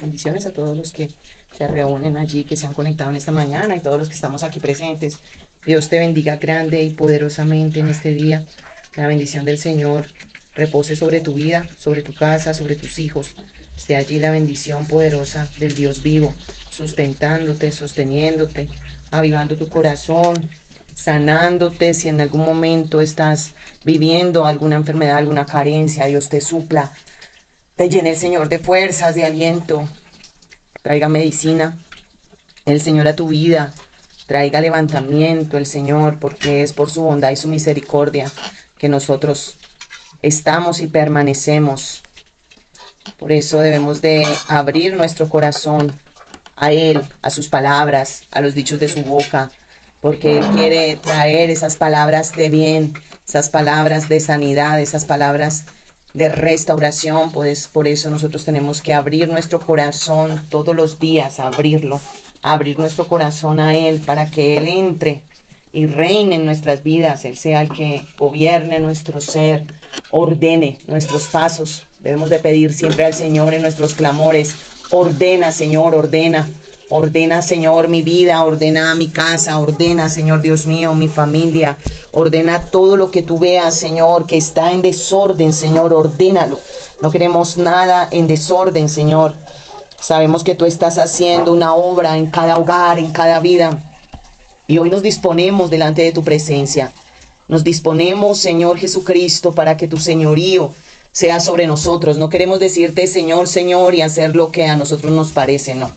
Bendiciones a todos los que se reúnen allí, que se han conectado en esta mañana y todos los que estamos aquí presentes. Dios te bendiga grande y poderosamente en este día. La bendición del Señor repose sobre tu vida, sobre tu casa, sobre tus hijos. Esté allí la bendición poderosa del Dios vivo, sustentándote, sosteniéndote, avivando tu corazón, sanándote. Si en algún momento estás viviendo alguna enfermedad, alguna carencia, Dios te supla. Te llene el Señor de fuerzas, de aliento, traiga medicina, el Señor a tu vida, traiga levantamiento el Señor, porque es por su bondad y su misericordia que nosotros estamos y permanecemos. Por eso debemos de abrir nuestro corazón a Él, a sus palabras, a los dichos de su boca, porque Él quiere traer esas palabras de bien, esas palabras de sanidad, esas palabras de restauración. Pues por eso nosotros tenemos que abrir nuestro corazón todos los días, abrir nuestro corazón a Él para que Él entre y reine en nuestras vidas. Él sea el que gobierne nuestro ser, ordene nuestros pasos. Debemos de pedir siempre al Señor en nuestros clamores: ordena, Señor, ordena. Ordena, Señor, mi vida, ordena mi casa, ordena, Señor Dios mío, mi familia, ordena todo lo que tú veas, Señor, que está en desorden, Señor, ordénalo. No queremos nada en desorden, Señor. Sabemos que tú estás haciendo una obra en cada hogar, en cada vida. Y hoy nos disponemos delante de tu presencia. Nos disponemos, Señor Jesucristo, para que tu señorío sea sobre nosotros. No queremos decirte Señor, Señor y hacer lo que a nosotros nos parece, no.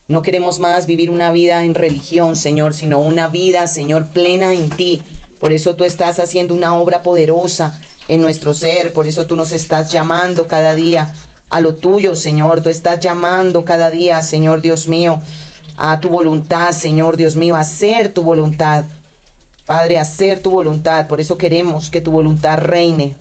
No queremos más vivir una vida en religión, Señor, sino una vida, Señor, plena en ti. Por eso tú estás haciendo una obra poderosa en nuestro ser. Por eso tú nos estás llamando cada día a lo tuyo, Señor. Tú estás llamando cada día, Señor Dios mío, a tu voluntad, Señor Dios mío, a hacer tu voluntad. Padre, a hacer tu voluntad. Por eso queremos que tu voluntad reine,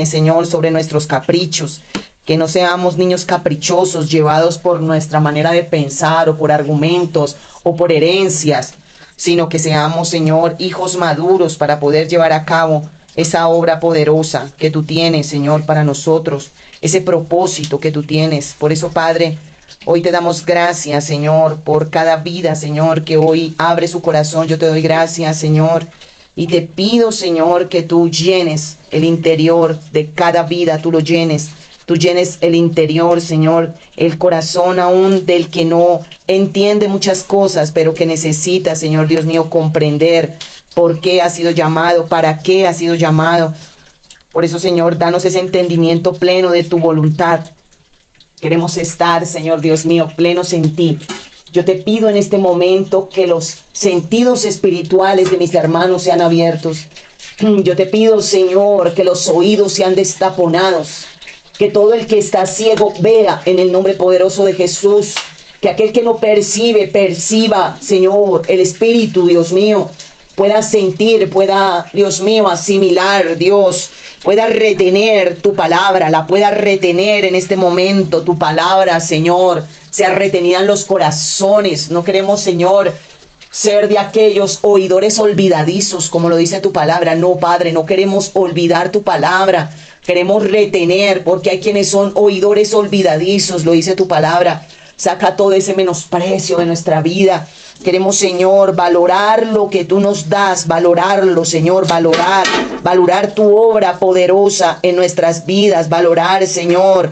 Señor, sobre nuestros caprichos. Que no seamos niños caprichosos, llevados por nuestra manera de pensar o por argumentos o por herencias, sino que seamos, Señor, hijos maduros para poder llevar a cabo esa obra poderosa que tú tienes, Señor, para nosotros, ese propósito que tú tienes. Por eso, Padre, hoy te damos gracias, Señor, por cada vida, Señor, que hoy abre su corazón. Yo te doy gracias, Señor, y te pido, Señor, que tú llenes el interior de cada vida, tú lo llenes. Tú llenes el interior, Señor, el corazón aún del que no entiende muchas cosas, pero que necesita, Señor Dios mío, comprender por qué ha sido llamado, para qué ha sido llamado. Por eso, Señor, danos ese entendimiento pleno de tu voluntad. Queremos estar, Señor Dios mío, plenos en ti. Yo te pido en este momento que los sentidos espirituales de mis hermanos sean abiertos. Yo te pido, Señor, que los oídos sean destaponados. Que todo el que está ciego vea en el nombre poderoso de Jesús. Que aquel que no percibe, perciba, Señor, el Espíritu, Dios mío. Pueda sentir, pueda, Dios mío, asimilar, Dios. Pueda retener tu palabra, la pueda retener en este momento. Tu palabra, Señor, sea retenida en los corazones. No queremos, Señor, ser de aquellos oidores olvidadizos, como lo dice tu palabra. No, Padre, no queremos olvidar tu palabra. Queremos retener, porque hay quienes son oidores olvidadizos, lo dice tu palabra. Saca todo ese menosprecio de nuestra vida. Queremos, Señor, valorar lo que tú nos das, valorarlo, Señor, valorar tu obra poderosa en nuestras vidas, valorar, Señor,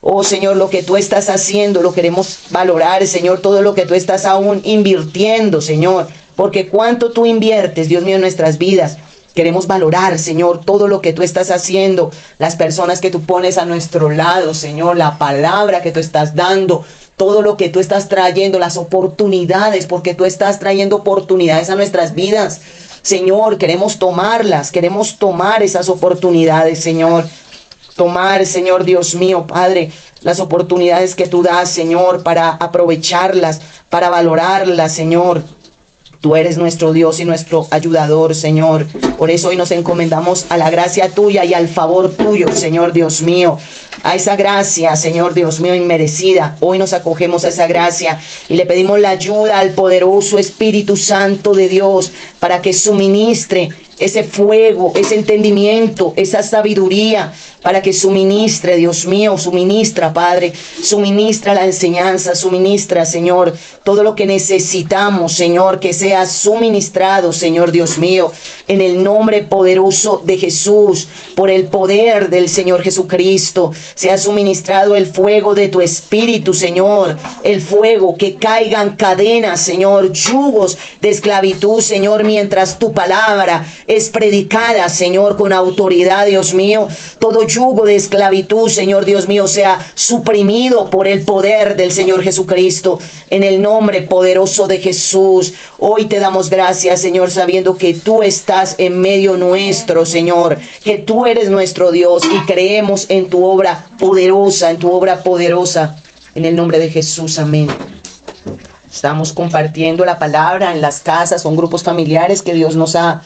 oh Señor, lo que tú estás haciendo, lo queremos valorar, Señor, todo lo que tú estás aún invirtiendo, Señor, porque cuánto tú inviertes, Dios mío, en nuestras vidas. Queremos valorar, Señor, todo lo que tú estás haciendo, las personas que tú pones a nuestro lado, Señor, la palabra que tú estás dando, todo lo que tú estás trayendo, las oportunidades, porque tú estás trayendo oportunidades a nuestras vidas. Señor, queremos tomarlas, queremos tomar esas oportunidades, Señor. Tomar, Señor Dios mío, Padre, las oportunidades que tú das, Señor, para aprovecharlas, para valorarlas, Señor. Tú eres nuestro Dios y nuestro ayudador, Señor. Por eso hoy nos encomendamos a la gracia tuya y al favor tuyo, Señor Dios mío. a esa gracia, Señor Dios mío, inmerecida. Hoy nos acogemos a esa gracia y le pedimos la ayuda al poderoso Espíritu Santo de Dios para que suministre ese fuego, ese entendimiento, esa sabiduría, para que suministre, Dios mío, suministra, Padre, suministra la enseñanza, suministra, Señor, todo lo que necesitamos, Señor, que sea suministrado, Señor Dios mío, en el nombre poderoso de Jesús, por el poder del Señor Jesucristo, sea suministrado el fuego de tu Espíritu, Señor, el fuego, que caigan cadenas, Señor, yugos de esclavitud, Señor, mientras tu palabra es predicada, Señor, con autoridad, Dios mío. Todo yugo de esclavitud, Señor Dios mío, sea suprimido por el poder del Señor Jesucristo, en el nombre poderoso de Jesús. Hoy te damos gracias, Señor, sabiendo que tú estás en medio nuestro, Señor, que tú eres nuestro Dios, y creemos en tu obra poderosa, en el nombre de Jesús, amén. Estamos compartiendo la palabra en las casas, son grupos familiares que Dios nos ha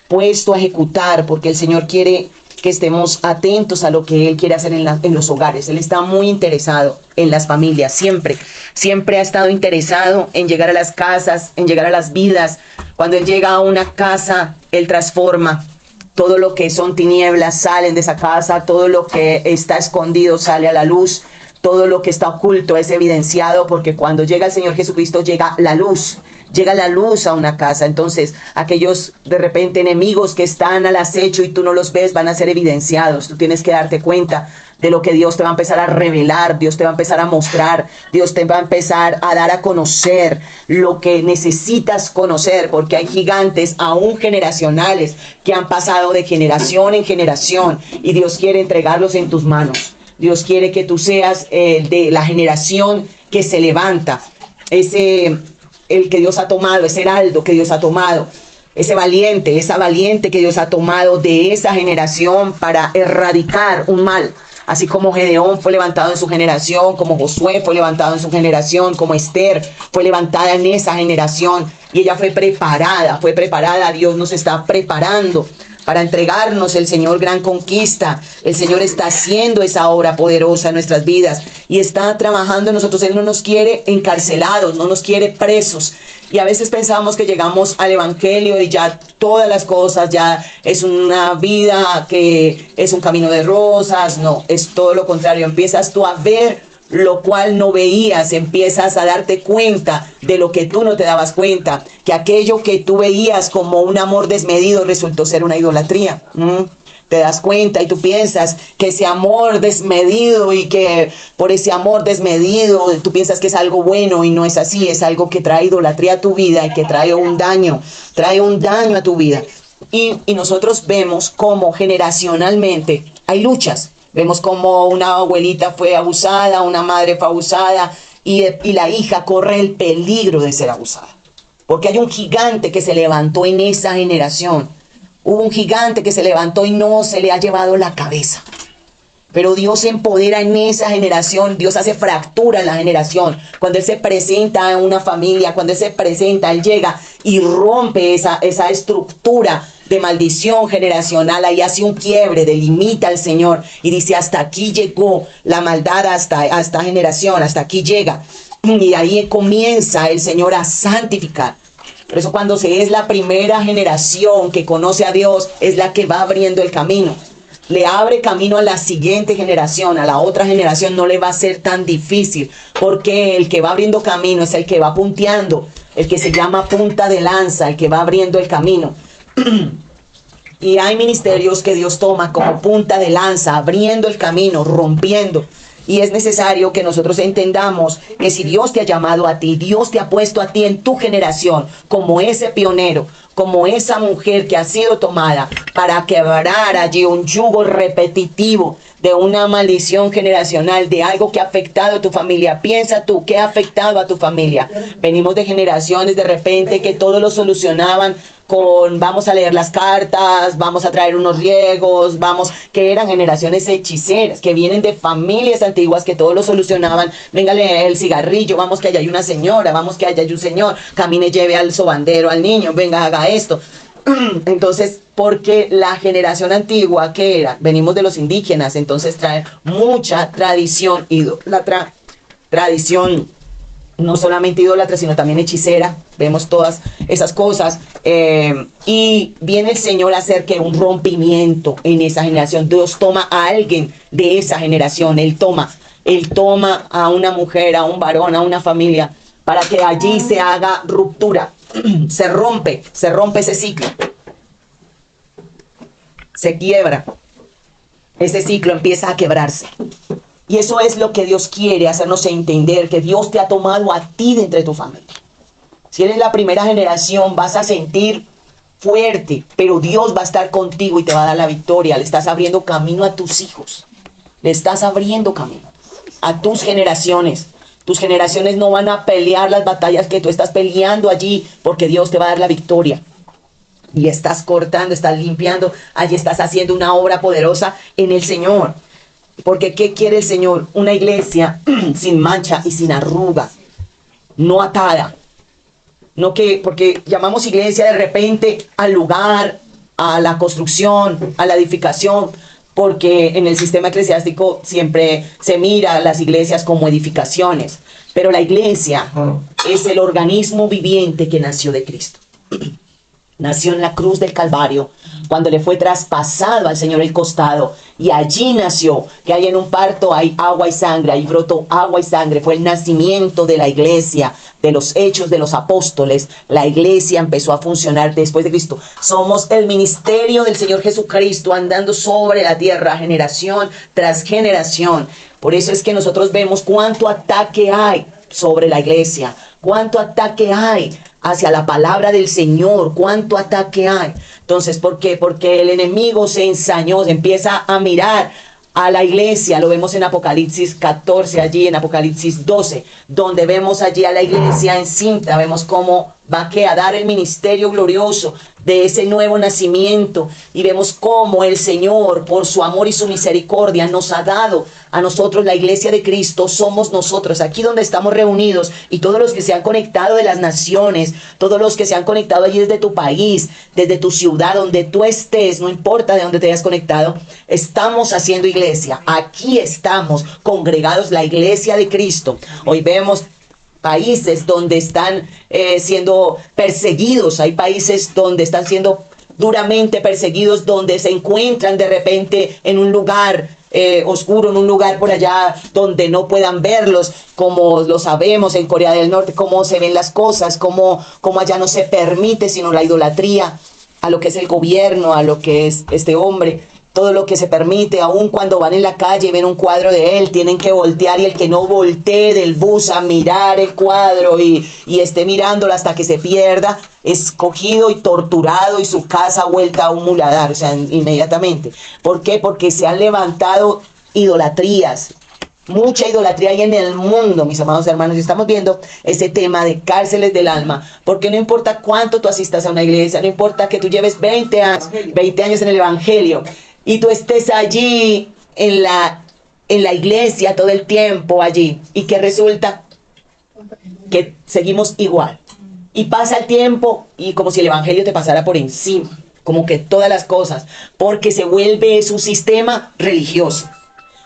puesto a ejecutar, porque el Señor quiere que estemos atentos a lo que Él quiere hacer en los hogares. Él está muy interesado en las familias, siempre ha estado interesado en llegar a las casas, en llegar a las vidas. Cuando Él llega a una casa, Él transforma. Todo lo que son tinieblas salen de esa casa, todo lo que está escondido sale a la luz, todo lo que está oculto es evidenciado, porque cuando llega el Señor Jesucristo llega la luz a una casa. Entonces aquellos de repente enemigos que están al acecho y tú no los ves van a ser evidenciados. Tú tienes que darte cuenta de lo que Dios te va a empezar a revelar, Dios te va a empezar a mostrar, Dios te va a empezar a dar a conocer lo que necesitas conocer, porque hay gigantes aún generacionales que han pasado de generación en generación y Dios quiere entregarlos en tus manos. Dios quiere que tú seas de la generación que se levanta, el que Dios ha tomado, ese heraldo que Dios ha tomado, esa valiente que Dios ha tomado de esa generación para erradicar un mal. Así como Gedeón fue levantado en su generación, como Josué fue levantado en su generación, como Esther fue levantada en esa generación, y ella fue preparada, Dios nos está preparando para entregarnos el Señor gran conquista. El Señor está haciendo esa obra poderosa en nuestras vidas y está trabajando en nosotros. Él no nos quiere encarcelados, no nos quiere presos. Y a veces pensamos que llegamos al Evangelio y ya todas las cosas, ya es una vida que es un camino de rosas. No, es todo lo contrario. Empiezas tú a ver lo cual no veías, empiezas a darte cuenta de lo que tú no te dabas cuenta, que aquello que tú veías como un amor desmedido resultó ser una idolatría. Te das cuenta y tú piensas que ese amor desmedido, y que por ese amor desmedido tú piensas que es algo bueno, y no es así. Es algo que trae idolatría a tu vida y que trae un daño a tu vida. Y nosotros vemos cómo generacionalmente hay luchas. Vemos como una abuelita fue abusada, una madre fue abusada, y la hija corre el peligro de ser abusada. Porque hay un gigante que se levantó en esa generación. Hubo un gigante que se levantó y no se le ha llevado la cabeza. Pero Dios se empodera en esa generación, Dios hace fractura en la generación. Cuando Él se presenta en una familia, cuando Él se presenta, Él llega y rompe esa estructura de maldición generacional. Ahí hace un quiebre, delimita al Señor y dice: hasta aquí llegó la maldad, hasta esta generación, hasta aquí llega. Y ahí comienza el Señor a santificar. Por eso cuando se es la primera generación que conoce a Dios, es la que va abriendo el camino. Le abre camino a la siguiente generación, a la otra generación no le va a ser tan difícil, porque el que va abriendo camino es el que va punteando, el que se llama punta de lanza, el que va abriendo el camino. Y hay ministerios que Dios toma como punta de lanza, abriendo el camino, rompiendo. Y es necesario que nosotros entendamos que si Dios te ha llamado a ti, Dios te ha puesto a ti en tu generación como ese pionero, como esa mujer que ha sido tomada para quebrar allí un yugo repetitivo de una maldición generacional, de algo que ha afectado a tu familia. Piensa tú, ¿qué ha afectado a tu familia? Venimos de generaciones de repente que todo lo solucionaban con vamos a leer las cartas, vamos a traer unos riegos, que eran generaciones hechiceras, que vienen de familias antiguas que todo lo solucionaban. Venga, lee el cigarrillo, vamos que allá hay una señora, vamos que allá hay un señor, camine, lleve al sobandero al niño, venga, haga esto. Entonces porque la generación antigua, que era, venimos de los indígenas, entonces trae mucha tradición, idólatra, tradición, no solamente idólatra, sino también hechicera. Vemos todas esas cosas. Y viene el Señor a hacer que un rompimiento en esa generación. Dios toma a alguien de esa generación. Él toma a una mujer, a un varón, a una familia, para que allí se haga ruptura. Se rompe ese ciclo. Se quiebra. Ese ciclo empieza a quebrarse. Y eso es lo que Dios quiere hacernos entender, que Dios te ha tomado a ti de entre tu familia. Si eres la primera generación, vas a sentir fuerte, pero Dios va a estar contigo y te va a dar la victoria. Le estás abriendo camino a tus hijos. Le estás abriendo camino a tus generaciones. Tus generaciones no van a pelear las batallas que tú estás peleando allí, porque Dios te va a dar la victoria. Y estás cortando, estás limpiando, allí estás haciendo una obra poderosa en el Señor. Porque ¿qué quiere el Señor? Una iglesia sin mancha y sin arruga, no atada. No que, porque llamamos iglesia de repente al lugar, a la construcción, a la edificación, porque en el sistema eclesiástico siempre se mira a las iglesias como edificaciones. Pero la iglesia es el organismo viviente que nació de Cristo. Nació en la cruz del Calvario, cuando le fue traspasado al Señor el costado, y allí nació, que hay en un parto hay agua y sangre, ahí brotó agua y sangre. Fue el nacimiento de la iglesia, de los hechos de los apóstoles. La iglesia empezó a funcionar después de Cristo. Somos el ministerio del Señor Jesucristo andando sobre la tierra, generación tras generación. Por eso es que nosotros vemos cuánto ataque hay sobre la iglesia, cuánto ataque hay hacia la palabra del Señor, cuánto ataque hay. Entonces, ¿por qué? Porque el enemigo se ensañó, se empieza a mirar a la iglesia. Lo vemos en Apocalipsis 14, allí en Apocalipsis 12, donde vemos allí a la iglesia encinta. Vemos cómo va a dar el ministerio glorioso de ese nuevo nacimiento, y vemos cómo el Señor, por su amor y su misericordia, nos ha dado a nosotros la iglesia de Cristo. Somos nosotros aquí donde estamos reunidos, y todos los que se han conectado de las naciones, todos los que se han conectado allí desde tu país, desde tu ciudad, donde tú estés, no importa de dónde te hayas conectado, estamos haciendo iglesia. Aquí estamos congregados, la iglesia de Cristo. Hoy vemos países donde están siendo perseguidos, hay países donde están siendo duramente perseguidos, donde se encuentran de repente en un lugar oscuro, en un lugar por allá donde no puedan verlos, como lo sabemos en Corea del Norte, cómo se ven las cosas, cómo allá no se permite sino la idolatría a lo que es el gobierno, a lo que es este hombre. Todo lo que se permite, aun cuando van en la calle y ven un cuadro de él, tienen que voltear, y el que no voltee del bus a mirar el cuadro y esté mirándolo hasta que se pierda, es cogido y torturado y su casa vuelta a un muladar, o sea, inmediatamente. ¿Por qué? Porque se han levantado idolatrías. Mucha idolatría hay en el mundo, mis amados hermanos, y estamos viendo ese tema de cárceles del alma, porque no importa cuánto tú asistas a una iglesia, no importa que tú lleves 20 años en el evangelio, y tú estés allí en la iglesia todo el tiempo allí, y que resulta que seguimos igual. Y pasa el tiempo y como si el evangelio te pasara por encima, como que todas las cosas, porque se vuelve su sistema religioso.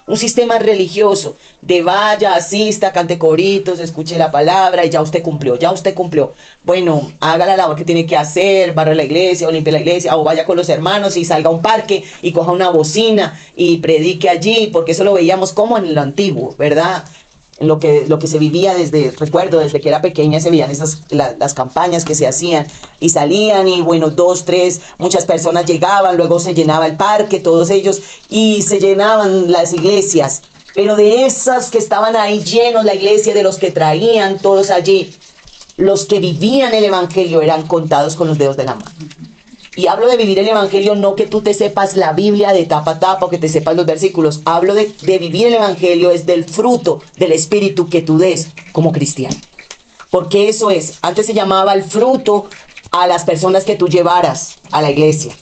Un sistema religioso de vaya, asista, cante coritos, escuche la palabra y ya usted cumplió, ya usted cumplió. Bueno, haga la labor que tiene que hacer, barra la iglesia o limpie la iglesia, o vaya con los hermanos y salga a un parque y coja una bocina y predique allí, porque eso lo veíamos como en lo antiguo, ¿verdad? Lo que se vivía recuerdo, desde que era pequeña se veían las campañas que se hacían y salían y bueno, 2, 3, muchas personas llegaban, luego se llenaba el parque, todos ellos, y se llenaban las iglesias. Pero de esas que estaban ahí llenos la iglesia, de los que traían todos allí, los que vivían el evangelio eran contados con los dedos de la mano. Y hablo de vivir el evangelio, no que tú te sepas la Biblia de tapa a tapa o que te sepas los versículos. Hablo de vivir el evangelio, es del fruto del Espíritu que tú des como cristiano. Porque eso es, antes se llamaba el fruto a las personas que tú llevaras a la iglesia.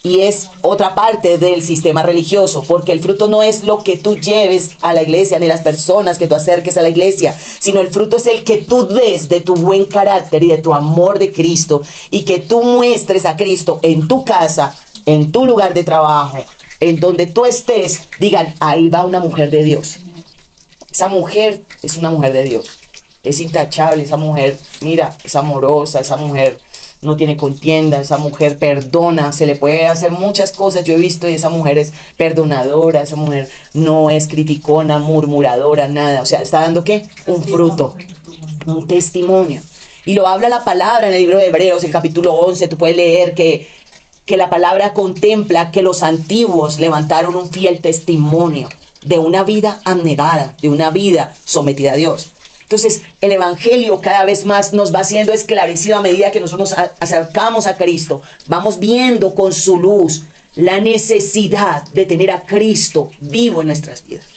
Y es otra parte del sistema religioso, porque el fruto no es lo que tú lleves a la iglesia, ni las personas que tú acerques a la iglesia, sino el fruto es el que tú des de tu buen carácter y de tu amor de Cristo, y que tú muestres a Cristo en tu casa, en tu lugar de trabajo, en donde tú estés. Digan, ahí va una mujer de Dios. Esa mujer es una mujer de Dios. Es intachable esa mujer. Mira, es amorosa, esa mujer no tiene contienda, esa mujer perdona, se le puede hacer muchas cosas. Yo he visto, y esa mujer es perdonadora, esa mujer no es criticona, murmuradora, nada. O sea, está dando ¿qué? Un fruto, un testimonio. Y lo habla la palabra en el libro de Hebreos, el capítulo 11. Tú puedes leer que la palabra contempla que los antiguos levantaron un fiel testimonio de una vida abnegada, de una vida sometida a Dios. Entonces, el evangelio cada vez más nos va siendo esclarecido a medida que nosotros nos acercamos a Cristo. Vamos viendo con su luz la necesidad de tener a Cristo vivo en nuestras vidas.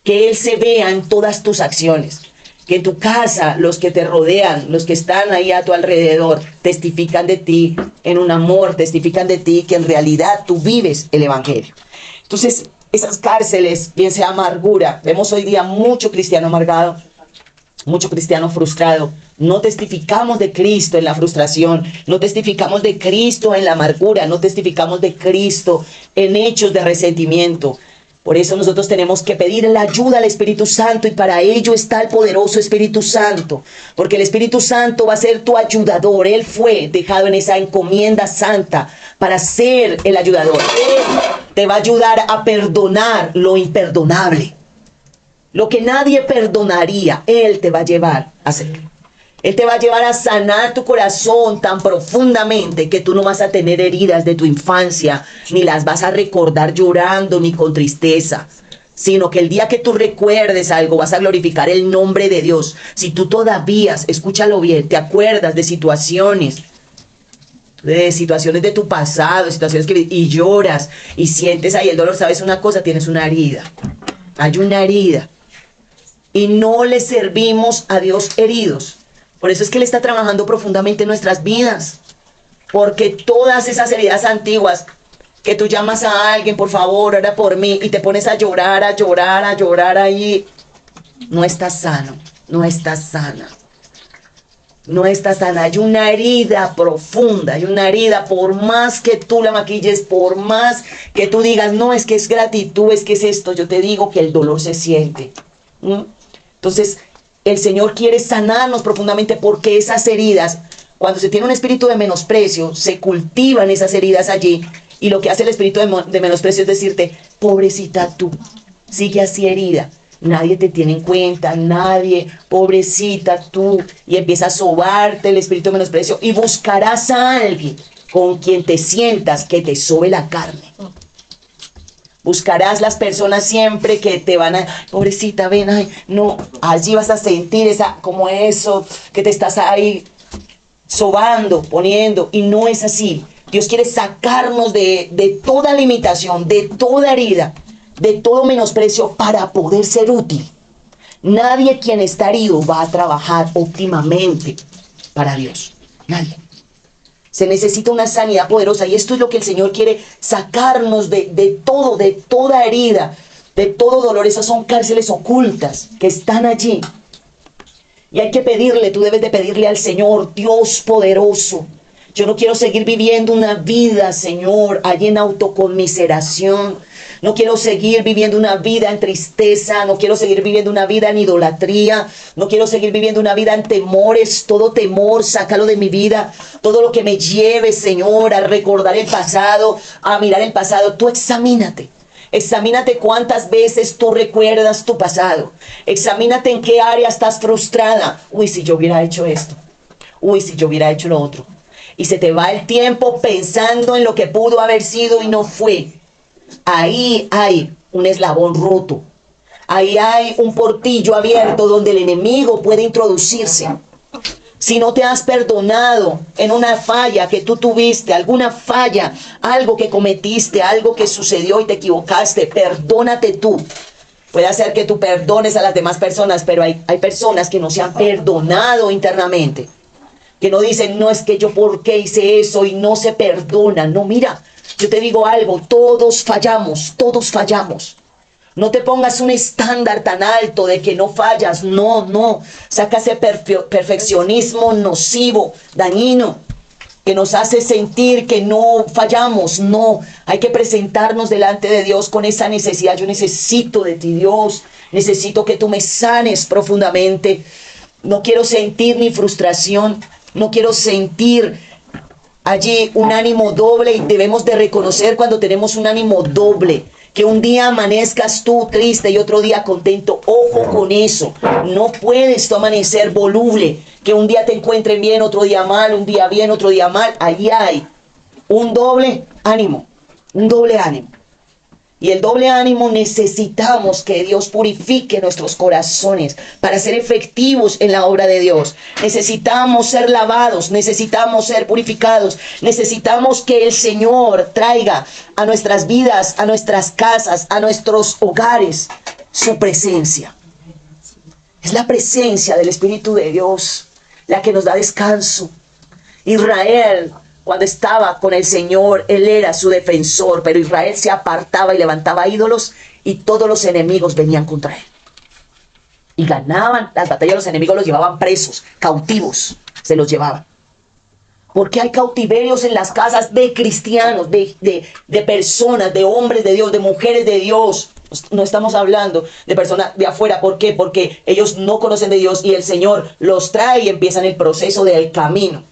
Que Él se vea en todas tus acciones. Que en tu casa, los que te rodean, los que están ahí a tu alrededor, testifican de ti en un amor, testifican de ti que en realidad tú vives el evangelio. Entonces, esas cárceles, bien sea amargura, vemos hoy día mucho cristiano amargado, mucho cristiano frustrado. No testificamos de Cristo en la frustración, no testificamos de Cristo en la amargura, no testificamos de Cristo en hechos de resentimiento. Por eso nosotros tenemos que pedir la ayuda al Espíritu Santo, y para ello está el poderoso Espíritu Santo, porque el Espíritu Santo va a ser tu ayudador. Él fue dejado en esa encomienda santa para ser el ayudador. Él te va a ayudar a perdonar lo imperdonable. Lo que nadie perdonaría, Él te va a llevar a hacerlo. Él te va a llevar a sanar tu corazón tan profundamente que tú no vas a tener heridas de tu infancia, ni las vas a recordar llorando ni con tristeza, sino que el día que tú recuerdes algo vas a glorificar el nombre de Dios. Si tú todavía, escúchalo bien, te acuerdas de situaciones de tu pasado, situaciones y lloras y sientes ahí el dolor, ¿sabes una cosa? Tienes una herida. Hay una herida. Y no le servimos a Dios heridos. Por eso es que Él está trabajando profundamente en nuestras vidas. Porque todas esas heridas antiguas que tú llamas a alguien, por favor, ora por mí, y te pones a llorar, a llorar, a llorar ahí, no estás sano, no estás sana. No estás sana. Hay una herida profunda, hay una herida, por más que tú la maquilles, por más que tú digas, no, es que es gratitud, es que es esto, yo te digo que el dolor se siente. Entonces, el Señor quiere sanarnos profundamente, porque esas heridas, cuando se tiene un espíritu de menosprecio, se cultivan esas heridas allí, y lo que hace el espíritu de menosprecio es decirte, pobrecita tú, sigue así herida, nadie te tiene en cuenta, nadie, pobrecita tú, y empieza a sobarte el espíritu de menosprecio, y buscarás a alguien con quien te sientas que te sobe la carne. Buscarás las personas siempre que te van a, pobrecita, ven, ay, no, allí vas a sentir esa, como eso, que te estás ahí sobando, poniendo, y no es así. Dios quiere sacarnos de toda limitación, de toda herida, de todo menosprecio, para poder ser útil. Nadie quien está herido va a trabajar óptimamente para Dios. Nadie. Se necesita una sanidad poderosa, y esto es lo que el Señor quiere sacarnos de todo, de toda herida, de todo dolor. Esas son cárceles ocultas que están allí. Y hay que pedirle, tú debes de pedirle al Señor, Dios poderoso. Yo no quiero seguir viviendo una vida, Señor, allí en autoconmiseración. No quiero seguir viviendo una vida en tristeza. No quiero seguir viviendo una vida en idolatría. No quiero seguir viviendo una vida en temores. Todo temor, sácalo de mi vida. Todo lo que me lleve, Señor, a recordar el pasado, a mirar el pasado. Tú examínate. Examínate cuántas veces tú recuerdas tu pasado. Examínate en qué área estás frustrada. Uy, si yo hubiera hecho esto. Uy, si yo hubiera hecho lo otro. Y se te va el tiempo pensando en lo que pudo haber sido y no fue. Ahí hay un eslabón roto. Ahí hay un portillo abierto donde el enemigo puede introducirse. Si no te has perdonado en una falla que tú tuviste, alguna falla, algo que cometiste, algo que sucedió y te equivocaste, perdónate tú. Puede ser que tú perdones a las demás personas, pero hay personas que no se han perdonado internamente. Que no dicen, no, es que yo por qué hice eso, y no se perdonan. No, mira, Yo te digo algo, todos fallamos, todos fallamos. No te pongas un estándar tan alto de que no fallas, no. Saca ese perfeccionismo nocivo, dañino, que nos hace sentir que no fallamos. No, hay que presentarnos delante de Dios con esa necesidad. Yo necesito de ti, Dios, necesito que tú me sanes profundamente. No quiero sentir mi frustración, no quiero sentir allí un ánimo doble, y debemos de reconocer cuando tenemos un ánimo doble, que un día amanezcas tú triste y otro día contento. Ojo con eso, no puedes tú amanecer voluble, que un día te encuentren bien, otro día mal, un día bien, otro día mal. Ahí hay un doble ánimo, un doble ánimo. Y el doble ánimo necesitamos que Dios purifique nuestros corazones para ser efectivos en la obra de Dios. Necesitamos ser lavados, necesitamos ser purificados, necesitamos que el Señor traiga a nuestras vidas, a nuestras casas, a nuestros hogares, su presencia. Es la presencia del Espíritu de Dios la que nos da descanso. Israel, cuando estaba con el Señor, Él era su defensor, pero Israel se apartaba y levantaba ídolos y todos los enemigos venían contra él. Y ganaban las batallas, los enemigos los llevaban presos, cautivos, se los llevaban. Porque hay cautiverios en las casas de cristianos, de personas, de hombres de Dios, de mujeres de Dios. No estamos hablando de personas de afuera. ¿Por qué? Porque ellos no conocen de Dios y el Señor los trae y empiezan el proceso del camino.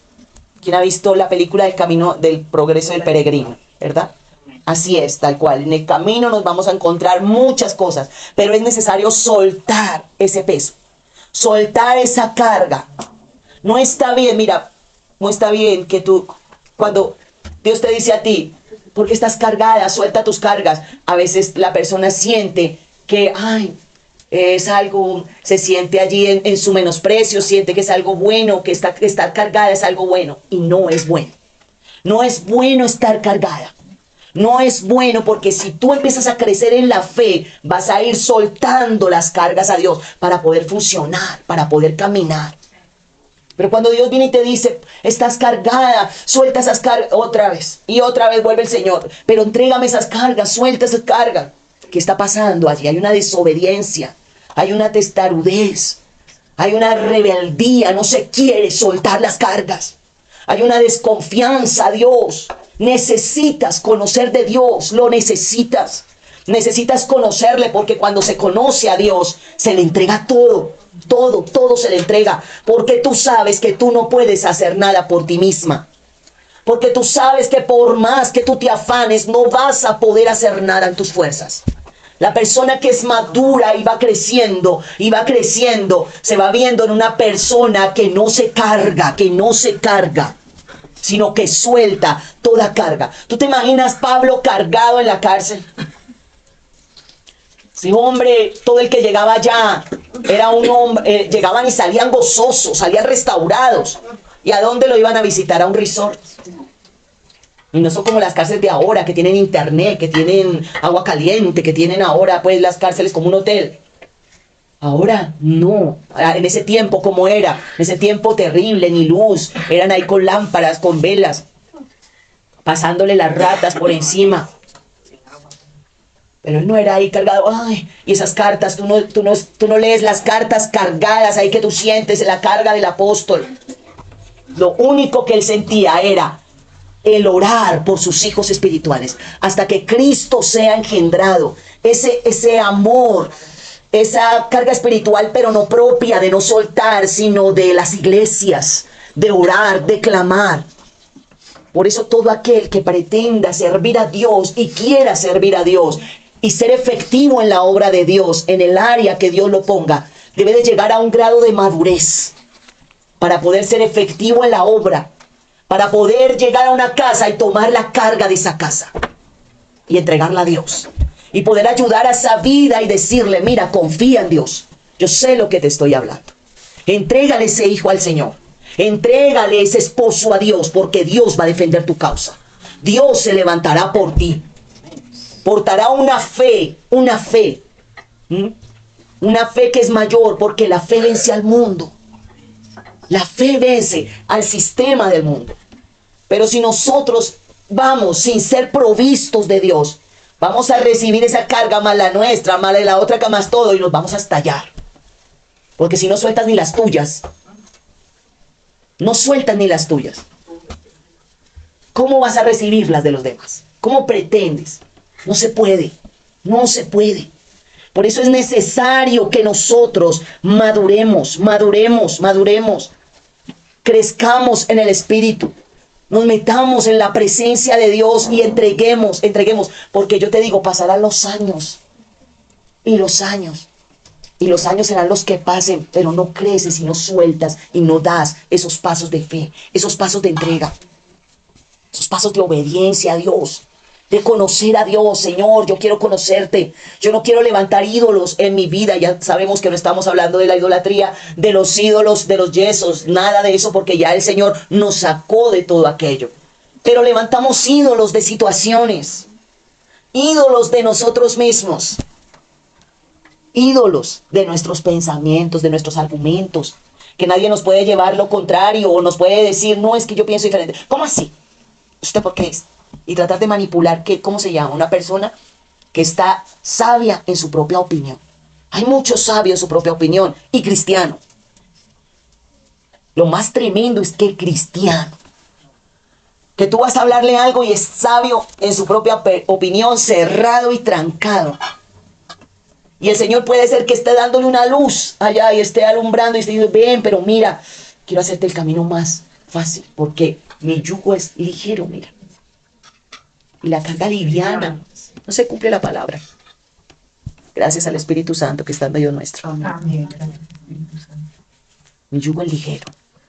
¿Quién ha visto la película del camino del progreso del peregrino? ¿Verdad? Así es, tal cual. En el camino nos vamos a encontrar muchas cosas, pero es necesario soltar ese peso, soltar esa carga. No está bien, mira, no está bien que tú, cuando Dios te dice a ti, ¿por qué estás cargada? Suelta tus cargas. A veces la persona siente que, es algo, se siente allí en su menosprecio, siente que es algo bueno, que estar cargada es algo bueno, y no es bueno. No es bueno estar cargada. No es bueno, porque si tú empiezas a crecer en la fe, vas a ir soltando las cargas a Dios para poder funcionar, para poder caminar. Pero cuando Dios viene y te dice, estás cargada, suelta esas cargas, otra vez vuelve el Señor, pero entrégame esas cargas, suelta esas cargas. ¿Qué está pasando allí? Hay una desobediencia, hay una testarudez, hay una rebeldía, no se quiere soltar las cargas. Hay una desconfianza a Dios. Necesitas conocer de Dios, lo necesitas. Necesitas conocerle, porque cuando se conoce a Dios, se le entrega todo, todo se le entrega. Porque tú sabes que tú no puedes hacer nada por ti misma. Porque tú sabes que por más que tú te afanes, no vas a poder hacer nada en tus fuerzas. La persona que es madura y va creciendo, se va viendo en una persona que no se carga, sino que suelta toda carga. ¿Tú te imaginas Pablo cargado en la cárcel? Sí, hombre, todo el que llegaba allá era un hombre, llegaban y salían gozosos, salían restaurados. ¿Y a dónde lo iban a visitar? A un resort. Y no son como las cárceles de ahora, que tienen internet, que tienen agua caliente, que tienen ahora pues las cárceles como un hotel. Ahora no. En ese tiempo, ¿cómo era? En ese tiempo terrible, ni luz. Eran ahí con lámparas, con velas, pasándole las ratas por encima. Pero él no era ahí cargado. Y esas cartas, tú no lees las cartas cargadas ahí que tú sientes, la carga del apóstol. Lo único que él sentía era el orar por sus hijos espirituales hasta que Cristo sea engendrado. Ese amor, esa carga espiritual, pero no propia, de no soltar, sino de las iglesias, de orar, de clamar. Por eso todo aquel que pretenda servir a Dios y quiera servir a Dios y ser efectivo en la obra de Dios, en el área que Dios lo ponga, debe de llegar a un grado de madurez para poder ser efectivo en la obra, para poder llegar a una casa y tomar la carga de esa casa y entregarla a Dios. Y poder ayudar a esa vida y decirle, mira, confía en Dios. Yo sé lo que te estoy hablando. Entrégale ese hijo al Señor. Entrégale ese esposo a Dios, porque Dios va a defender tu causa. Dios se levantará por ti. Portará una fe. Una fe que es mayor, porque la fe vence al mundo. La fe vence al sistema del mundo. Pero si nosotros vamos sin ser provistos de Dios, vamos a recibir esa carga más la nuestra, más la de la otra, que más todo, y nos vamos a estallar. Porque si no sueltas ni las tuyas, no sueltas ni las tuyas, ¿cómo vas a recibir las de los demás? ¿Cómo pretendes? No se puede, no se puede. Por eso es necesario que nosotros maduremos, crezcamos en el Espíritu, nos metamos en la presencia de Dios y entreguemos, porque yo te digo, pasarán los años, y los años serán los que pasen, pero no creces y no sueltas y no das esos pasos de fe, esos pasos de entrega, esos pasos de obediencia a Dios, de conocer a Dios. Señor, yo quiero conocerte, yo no quiero levantar ídolos en mi vida. Ya sabemos que no estamos hablando de la idolatría, de los ídolos, de los yesos, nada de eso, porque ya el Señor nos sacó de todo aquello. Pero levantamos ídolos de situaciones, ídolos de nosotros mismos, ídolos de nuestros pensamientos, de nuestros argumentos, que nadie nos puede llevar lo contrario o nos puede decir, no, es que yo pienso diferente. ¿Cómo así? ¿Usted por qué es? Y tratar de manipular, ¿cómo se llama? Una persona que está sabia en su propia opinión. Hay muchos sabios en su propia opinión y cristiano. Lo más tremendo es que cristiano, que tú vas a hablarle algo y es sabio en su propia opinión, cerrado y trancado. Y el Señor puede ser que esté dándole una luz allá y esté alumbrando y esté diciendo, ven, pero mira, quiero hacerte el camino más fácil, porque mi yugo es ligero, mira. Y la carga liviana. No se cumple la palabra. Gracias al Espíritu Santo que está en medio nuestro. Amén. Mi yugo es ligero.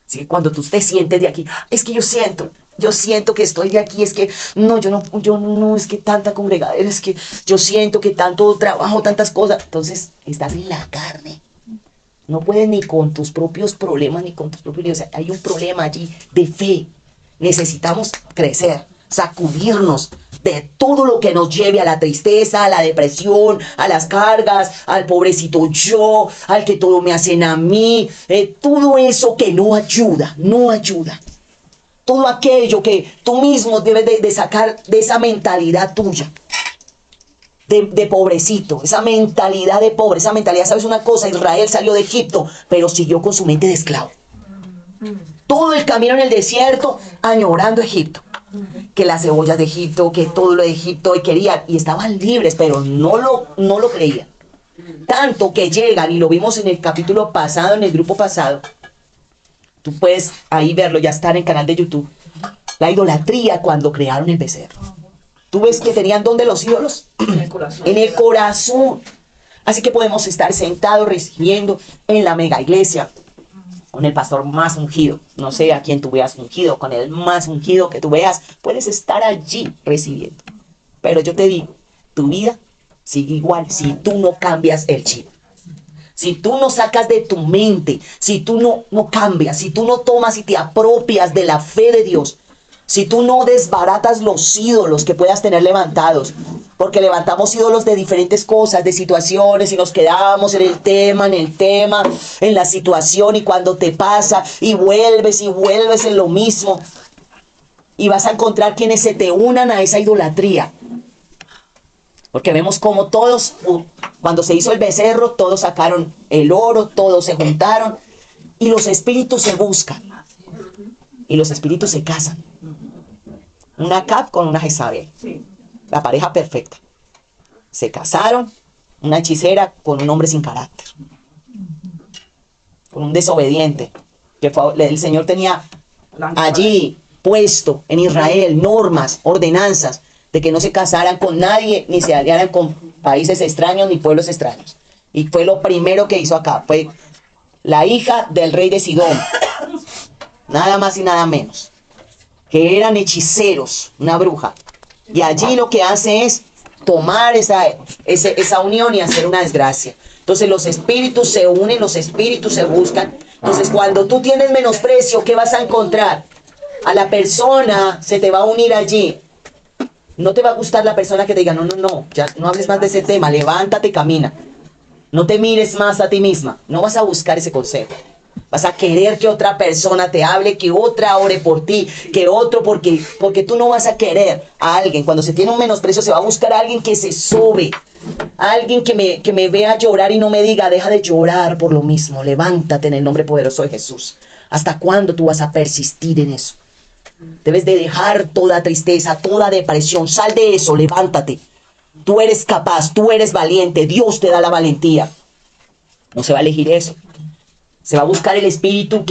Así que cuando tú te sientes de aquí, es que yo siento que estoy de aquí, es que no, yo no, es que tanta congregadera, es que yo siento que tanto trabajo, tantas cosas. Entonces, estás en la carne. No puedes ni con tus propios problemas, ni con tus propios líos. O sea, hay un problema allí de fe. Necesitamos crecer, sacudirnos de todo lo que nos lleve a la tristeza, a la depresión, a las cargas, al pobrecito yo, al que todo me hacen a mí, todo eso que no ayuda. Todo aquello que tú mismo debes de sacar de esa mentalidad tuya, de pobrecito, esa mentalidad de pobre, esa mentalidad, ¿sabes una cosa? Israel salió de Egipto, pero siguió con su mente de esclavo. Todo el camino en el desierto, añorando Egipto. Que las cebollas de Egipto, que todo lo de Egipto, y querían, y estaban libres, pero no lo creían. Tanto que llegan, y lo vimos en el capítulo pasado, en el grupo pasado. Tú puedes ahí verlo, ya está en el canal de YouTube. La idolatría cuando crearon el becerro. ¿Tú ves que tenían dónde los ídolos? En el corazón. Así que podemos estar sentados recibiendo en la mega iglesia con el pastor más ungido. No sé a quién tú veas ungido, con el más ungido que tú veas, puedes estar allí recibiendo. Pero yo te digo, tu vida sigue igual si tú no cambias el chip. Si tú no sacas de tu mente, si tú no cambias, si tú no tomas y te apropias de la fe de Dios, si tú no desbaratas los ídolos que puedas tener levantados, porque levantamos ídolos de diferentes cosas, de situaciones, y nos quedamos en el tema, en la situación, y cuando te pasa, y vuelves en lo mismo, y vas a encontrar quienes se te unan a esa idolatría. Porque vemos como todos, cuando se hizo el becerro, todos sacaron el oro, todos se juntaron, y los espíritus se buscan, y los espíritus se casan. Una Acab con una Jezabel, la pareja perfecta. Se casaron, una hechicera con un hombre sin carácter, con un desobediente, que el Señor tenía allí puesto en Israel normas, ordenanzas, de que no se casaran con nadie, ni se aliaran con países extraños, ni pueblos extraños. Y fue lo primero que hizo acá, fue la hija del rey de Sidón, nada más y nada menos, que eran hechiceros, una bruja. Y allí lo que hace es tomar esa unión y hacer una desgracia. Entonces los espíritus se unen, los espíritus se buscan. Entonces cuando tú tienes menosprecio, ¿qué vas a encontrar? A la persona se te va a unir allí. No te va a gustar la persona que te diga, no, ya no hables más de ese tema, levántate, camina. No te mires más a ti misma. No vas a buscar ese consejo. Vas a querer que otra persona te hable, que otra ore por ti, que otro, porque tú no vas a querer a alguien. Cuando se tiene un menosprecio, se va a buscar a alguien que se sobe. Alguien que me vea llorar y no me diga, deja de llorar por lo mismo. Levántate en el nombre poderoso de Jesús. ¿Hasta cuándo tú vas a persistir en eso? Debes de dejar toda tristeza, toda depresión. Sal de eso, levántate. Tú eres capaz, tú eres valiente. Dios te da la valentía. No se va a elegir eso. Se va a buscar el espíritu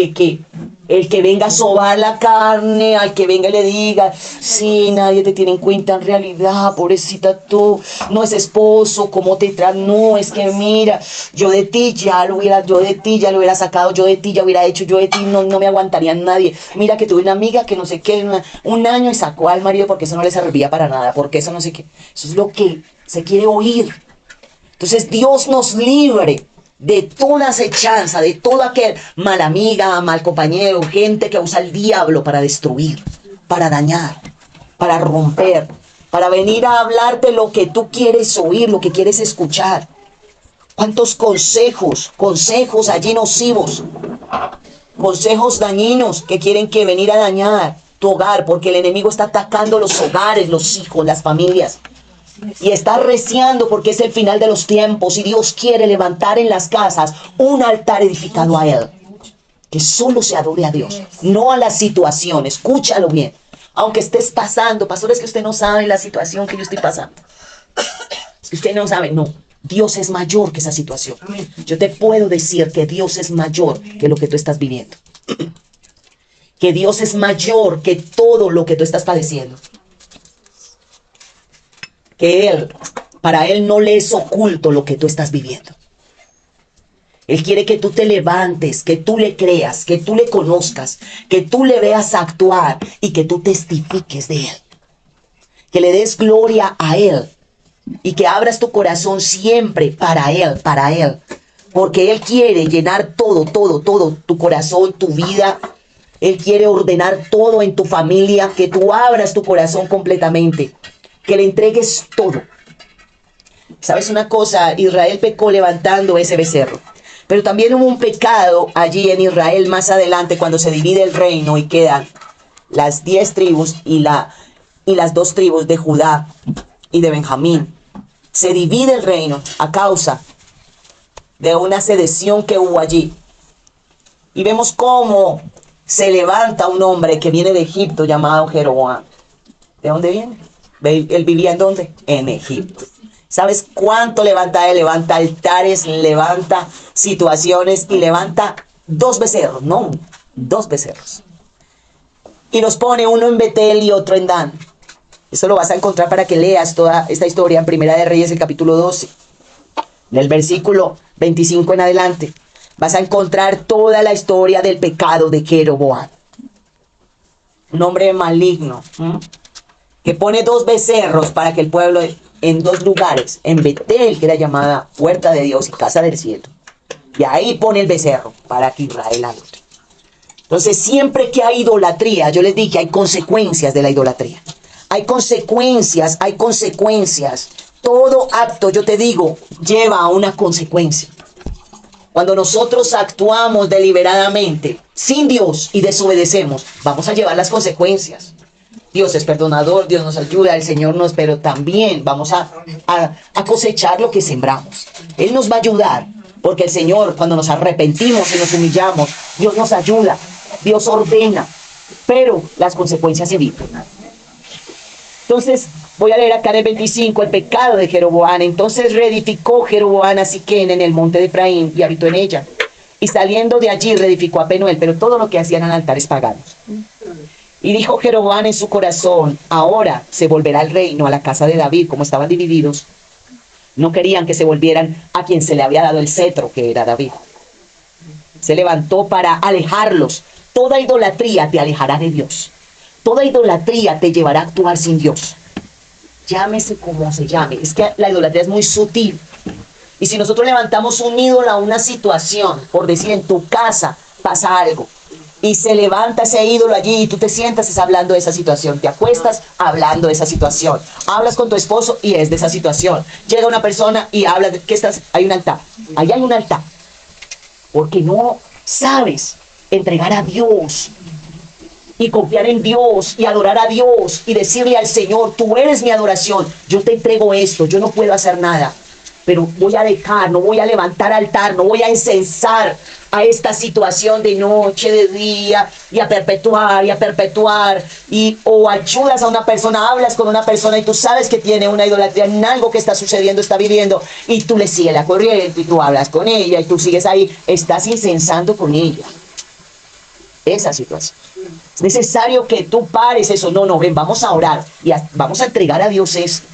el que venga a sobar la carne, al que venga y le diga, sí, nadie te tiene en cuenta en realidad, pobrecita tú, no es esposo, cómo te traes, no, es que mira, yo de ti ya lo hubiera sacado, yo de ti ya hubiera hecho, yo de ti no me aguantaría nadie. Mira que tuve una amiga que no sé qué, un año y sacó al marido porque eso no le servía para nada, porque eso no sé qué. Eso es lo que se quiere oír. Entonces Dios nos libre de toda acechanza, de todo aquel mal amiga, mal compañero, gente que usa el diablo para destruir, para dañar, para romper, para venir a hablarte lo que tú quieres oír, lo que quieres escuchar. ¿Cuántos consejos allí nocivos, consejos dañinos que quieren que venir a dañar tu hogar? Porque el enemigo está atacando los hogares, los hijos, las familias. Y está arreciando porque es el final de los tiempos y Dios quiere levantar en las casas un altar edificado a Él. Que solo se adore a Dios, no a la situación. Escúchalo bien. Aunque estés pasando, pastor, es que usted no sabe la situación que yo estoy pasando. Es que usted no sabe, no. Dios es mayor que esa situación. Yo te puedo decir que Dios es mayor que lo que tú estás viviendo. Que Dios es mayor que todo lo que tú estás padeciendo. Que para Él no le es oculto lo que tú estás viviendo. Él quiere que tú te levantes, que tú le creas, que tú le conozcas, que tú le veas actuar y que tú testifiques de Él. Que le des gloria a Él y que abras tu corazón siempre para Él. Porque Él quiere llenar todo, tu corazón, tu vida. Él quiere ordenar todo en tu familia, que tú abras tu corazón completamente. Que le entregues todo. ¿Sabes una cosa? Israel pecó levantando ese becerro. Pero también hubo un pecado allí en Israel más adelante cuando se divide el reino y quedan las 10 tribus y las 2 tribus de Judá y de Benjamín. Se divide el reino a causa de una sedición que hubo allí. Y vemos cómo se levanta un hombre que viene de Egipto llamado Jeroboam. ¿De dónde viene? ¿Él vivía en dónde? En Egipto. ¿Sabes cuánto levanta él? Levanta altares, levanta situaciones y levanta 2 becerros, no, 2 becerros. Y los pone uno en Betel y otro en Dan. Eso lo vas a encontrar para que leas toda esta historia en Primera de Reyes, el capítulo 12. Del versículo 25 en adelante. Vas a encontrar toda la historia del pecado de Jeroboam. Un hombre maligno. Que pone 2 becerros para que el pueblo en 2 lugares, en Betel, que era llamada Puerta de Dios y Casa del Cielo, y ahí pone el becerro para que Israel adore. Entonces, siempre que hay idolatría, yo les dije, hay consecuencias de la idolatría. Hay consecuencias. Todo acto, yo te digo, lleva a una consecuencia. Cuando nosotros actuamos deliberadamente sin Dios y desobedecemos, vamos a llevar las consecuencias. Dios es perdonador, Dios nos ayuda, el Señor nos, pero también vamos a cosechar lo que sembramos. Él nos va a ayudar, porque el Señor, cuando nos arrepentimos y nos humillamos, Dios nos ayuda, Dios ordena, pero las consecuencias se viven. Entonces, voy a leer acá en el 25, el pecado de Jeroboam. Entonces reedificó Jeroboam a Siquén en el monte de Efraín y habitó en ella. Y saliendo de allí reedificó a Penuel, pero todo lo que hacían eran altares paganos. Y dijo Jeroboam en su corazón, ahora se volverá el reino a la casa de David, como estaban divididos. No querían que se volvieran a quien se le había dado el cetro, que era David. Se levantó para alejarlos. Toda idolatría te alejará de Dios. Toda idolatría te llevará a actuar sin Dios. Llámese como se llame. Es que la idolatría es muy sutil. Y si nosotros levantamos un ídolo a una situación, por decir en tu casa pasa algo, y se levanta ese ídolo allí y tú te sientas hablando de esa situación, te acuestas hablando de esa situación, hablas con tu esposo y es de esa situación, llega una persona y habla de que hay un altar, ahí hay un altar, porque no sabes entregar a Dios y confiar en Dios y adorar a Dios y decirle al Señor, tú eres mi adoración, yo te entrego esto, yo no puedo hacer nada, pero voy a dejar, no voy a levantar altar, no voy a incensar a esta situación de noche, de día, y a perpetuar, o ayudas a una persona, hablas con una persona y tú sabes que tiene una idolatría en algo que está sucediendo, está viviendo, y tú le sigues la corriente y tú hablas con ella y tú sigues ahí, estás incensando con ella esa situación. Es necesario que tú pares eso. No, ven, vamos a orar y vamos a entregar a Dios esto.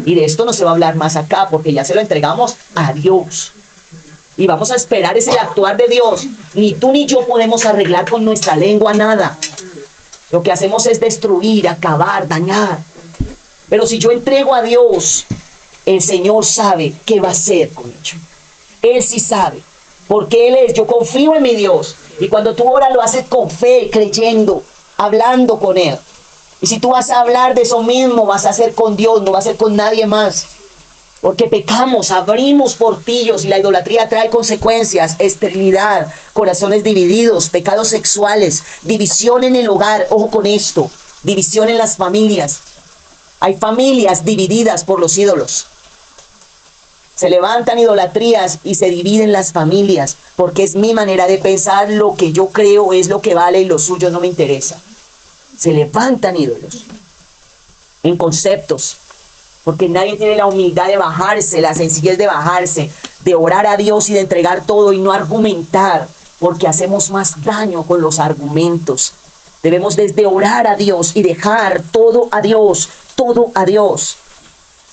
Y de esto no se va a hablar más acá porque ya se lo entregamos a Dios. Y vamos a esperar ese actuar de Dios. Ni tú ni yo podemos arreglar con nuestra lengua nada. Lo que hacemos es destruir, acabar, dañar. Pero si yo entrego a Dios, el Señor sabe qué va a hacer con ello. Él sí sabe. Porque Él es, yo confío en mi Dios. Y cuando tú oras lo haces con fe, creyendo, hablando con Él. Y si tú vas a hablar de eso mismo, vas a hacer con Dios, no vas a hacer con nadie más. Porque pecamos, abrimos portillos y la idolatría trae consecuencias, esterilidad, corazones divididos, pecados sexuales, división en el hogar, ojo con esto, división en las familias. Hay familias divididas por los ídolos. Se levantan idolatrías y se dividen las familias, porque es mi manera de pensar, lo que yo creo es lo que vale y lo suyo no me interesa. Se levantan ídolos en conceptos, porque nadie tiene la humildad de bajarse, la sencillez de bajarse, de orar a Dios y de entregar todo y no argumentar, porque hacemos más daño con los argumentos. Debemos desde orar a Dios y dejar todo a Dios, todo a Dios.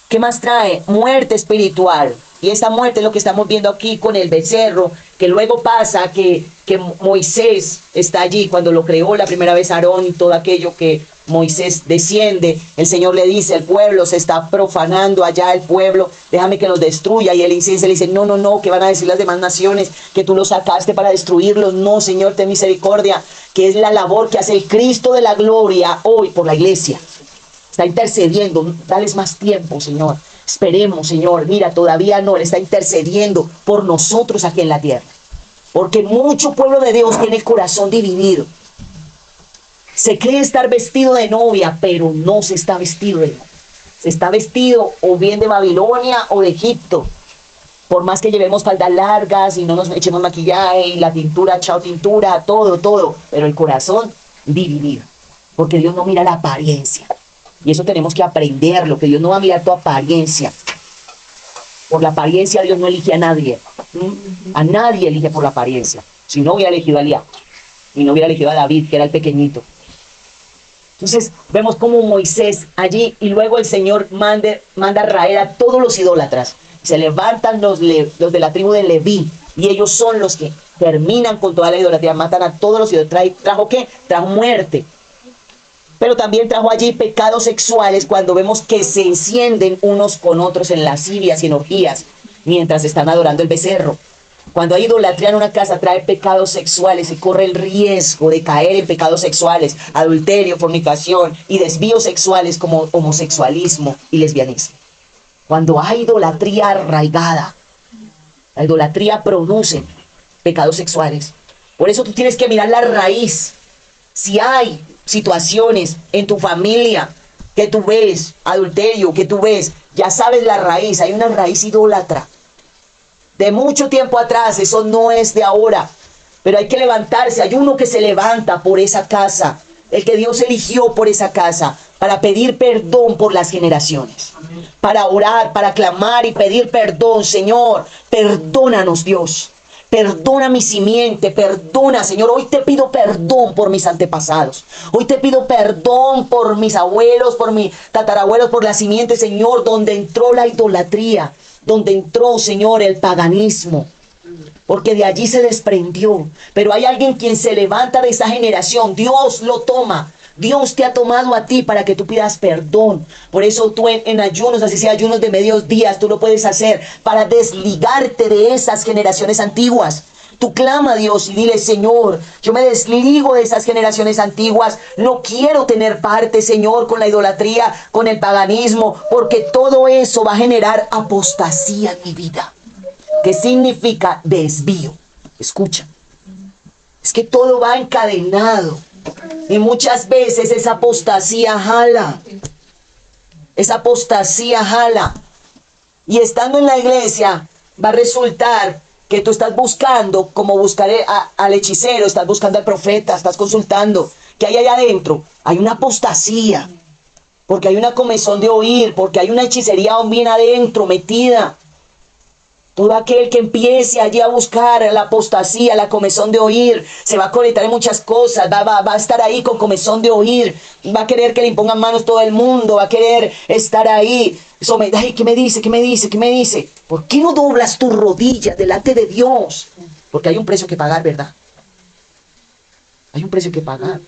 ¿Qué más trae? Muerte espiritual. Y esta muerte es lo que estamos viendo aquí con el becerro, que luego pasa que Moisés está allí cuando lo creó la primera vez Aarón y todo aquello que Moisés desciende. El Señor le dice, el pueblo se está profanando allá, el pueblo, déjame que los destruya. Y el incienso le dice, no, que van a decir las demás naciones, que tú los sacaste para destruirlos. No, Señor, ten misericordia, que es la labor que hace el Cristo de la gloria hoy por la iglesia. Está intercediendo, dales más tiempo, Señor. Esperemos, Señor. Mira, todavía no, Él está intercediendo por nosotros aquí en la tierra. Porque mucho pueblo de Dios tiene el corazón dividido. Se cree estar vestido de novia, pero no se está vestido de novia. Se está vestido o bien de Babilonia o de Egipto. Por más que llevemos faldas largas y no nos echemos maquillaje y la tintura, chao tintura, todo. Pero el corazón dividido. Porque Dios no mira la apariencia. Y eso tenemos que aprenderlo, que Dios no va a mirar tu apariencia. Por la apariencia Dios no elige a nadie. A nadie elige por la apariencia. Si no hubiera elegido a Elías. Y no hubiera elegido a David, que era el pequeñito. Entonces vemos como Moisés allí y luego el Señor manda a raer a todos los idólatras. Se levantan los de la tribu de Leví. Y ellos son los que terminan con toda la idolatría. Matan a todos los idólatras. ¿Trajo qué? Trajo muerte. Pero también trajo allí pecados sexuales cuando vemos que se encienden unos con otros en lascivias y en orgías mientras están adorando el becerro. Cuando hay idolatría en una casa trae pecados sexuales y corre el riesgo de caer en pecados sexuales, adulterio, fornicación y desvíos sexuales como homosexualismo y lesbianismo. Cuando hay idolatría arraigada, la idolatría produce pecados sexuales. Por eso tú tienes que mirar la raíz. Si hay situaciones en tu familia que tú ves, adulterio, que tú ves, ya sabes la raíz, hay una raíz idólatra. De mucho tiempo atrás, eso no es de ahora, pero hay que levantarse, hay uno que se levanta por esa casa, el que Dios eligió por esa casa, para pedir perdón por las generaciones, para orar, para clamar y pedir perdón. Señor, perdónanos, Dios. Perdona mi simiente, perdona, Señor. Hoy te pido perdón por mis antepasados. Hoy te pido perdón por mis abuelos, por mis tatarabuelos, por la simiente, Señor, donde entró la idolatría, donde entró, Señor, el paganismo. Porque de allí se desprendió. Pero hay alguien quien se levanta de esa generación. Dios lo toma. Dios te ha tomado a ti para que tú pidas perdón. Por eso tú en ayunos, así sea ayunos de medios días, tú lo puedes hacer para desligarte de esas generaciones antiguas. Tú clama a Dios y dile, Señor, yo me desligo de esas generaciones antiguas. No quiero tener parte, Señor, con la idolatría, con el paganismo, porque todo eso va a generar apostasía en mi vida. ¿Qué significa desvío? Escucha. Es que todo va encadenado. Y muchas veces esa apostasía jala. Esa apostasía jala. Y estando en la iglesia va a resultar que tú estás buscando, como buscaré al hechicero, estás buscando al profeta, estás consultando. ¿Qué hay allá adentro? Hay una apostasía. Porque hay una comezón de oír, porque hay una hechicería aún bien adentro, metida. Todo aquel que empiece allí a buscar la apostasía, la comezón de oír, se va a conectar en muchas cosas, va a estar ahí con comezón de oír, va a querer que le impongan manos todo el mundo, va a querer estar ahí. Ay, ¿qué me dice? ¿Qué me dice? ¿Qué me dice? ¿Por qué no doblas tus rodillas delante de Dios? Porque hay un precio que pagar, ¿verdad? Hay un precio que pagar.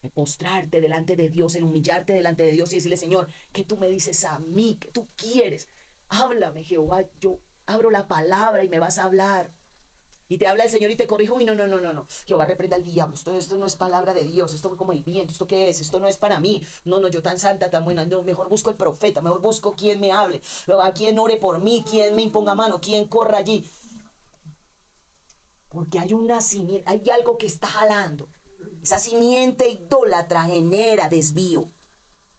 En postrarte delante de Dios, en humillarte delante de Dios y decirle, Señor, ¿qué tú me dices a mí? ¿Qué tú quieres? Háblame, Jehová, yo abro la palabra y me vas a hablar. Y te habla el Señor y te corrijo y no. Jehová reprenda al diablo, esto no es palabra de Dios, esto es como el viento, ¿esto qué es? Esto no es para mí. No, yo tan santa, tan buena, no, mejor busco el profeta, mejor busco quien me hable, a quien ore por mí, quien me imponga mano, quien corra allí. Porque hay una simiente, hay algo que está jalando. Esa simiente idólatra genera desvío,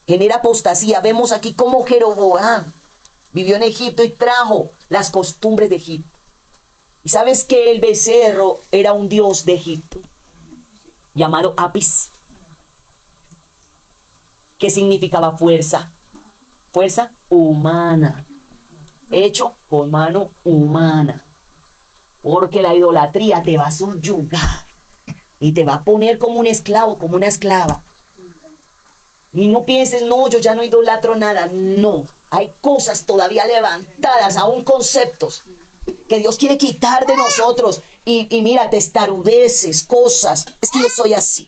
genera apostasía. Vemos aquí cómo Jeroboam vivió en Egipto y trajo las costumbres de Egipto. ¿Y sabes que el becerro era un dios de Egipto? Llamado Apis. ¿Qué significaba fuerza? Fuerza humana. Hecho con mano humana. Porque la idolatría te va a subyugar. Y te va a poner como un esclavo, como una esclava. Y no pienses, no, yo ya no idolatro nada. No, hay cosas todavía levantadas, aún conceptos, que Dios quiere quitar de nosotros. Y mira, testarudeces, cosas. Es que yo soy así.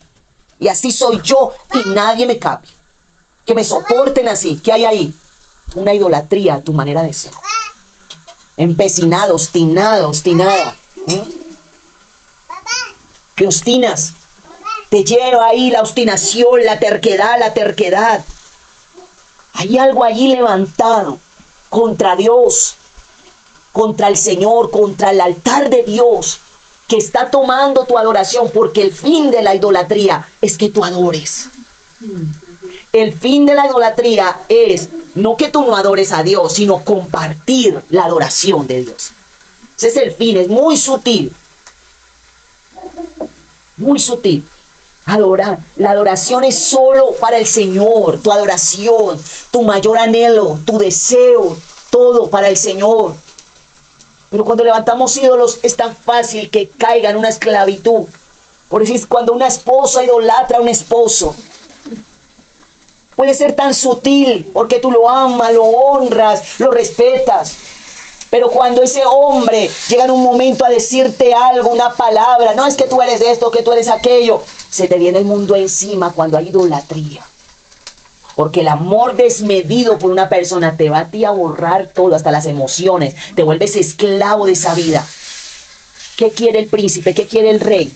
Y así soy yo y nadie me cambia. Que me soporten así. ¿Qué hay ahí? Una idolatría a tu manera de ser. Empecinado, obstinada. Te obstinas. Te lleva ahí la obstinación, la terquedad. Hay algo allí levantado contra Dios, contra el Señor, contra el altar de Dios, que está tomando tu adoración, porque el fin de la idolatría es que tú adores. El fin de la idolatría es no que tú no adores a Dios, sino compartir la adoración de Dios. Ese es el fin, es muy sutil. Muy sutil. Adorar. La adoración es solo para el Señor. Tu adoración, tu mayor anhelo, tu deseo, todo para el Señor. Pero cuando levantamos ídolos es tan fácil que caiga en una esclavitud. Por eso es cuando una esposa idolatra a un esposo. Puede ser tan sutil porque tú lo amas, lo honras, lo respetas. Pero cuando ese hombre llega en un momento a decirte algo, una palabra, no es que tú eres esto, que tú eres aquello, se te viene el mundo encima cuando hay idolatría. Porque el amor desmedido por una persona te va a ti a borrar todo, hasta las emociones. Te vuelves esclavo de esa vida. ¿Qué quiere el príncipe? ¿Qué quiere el rey?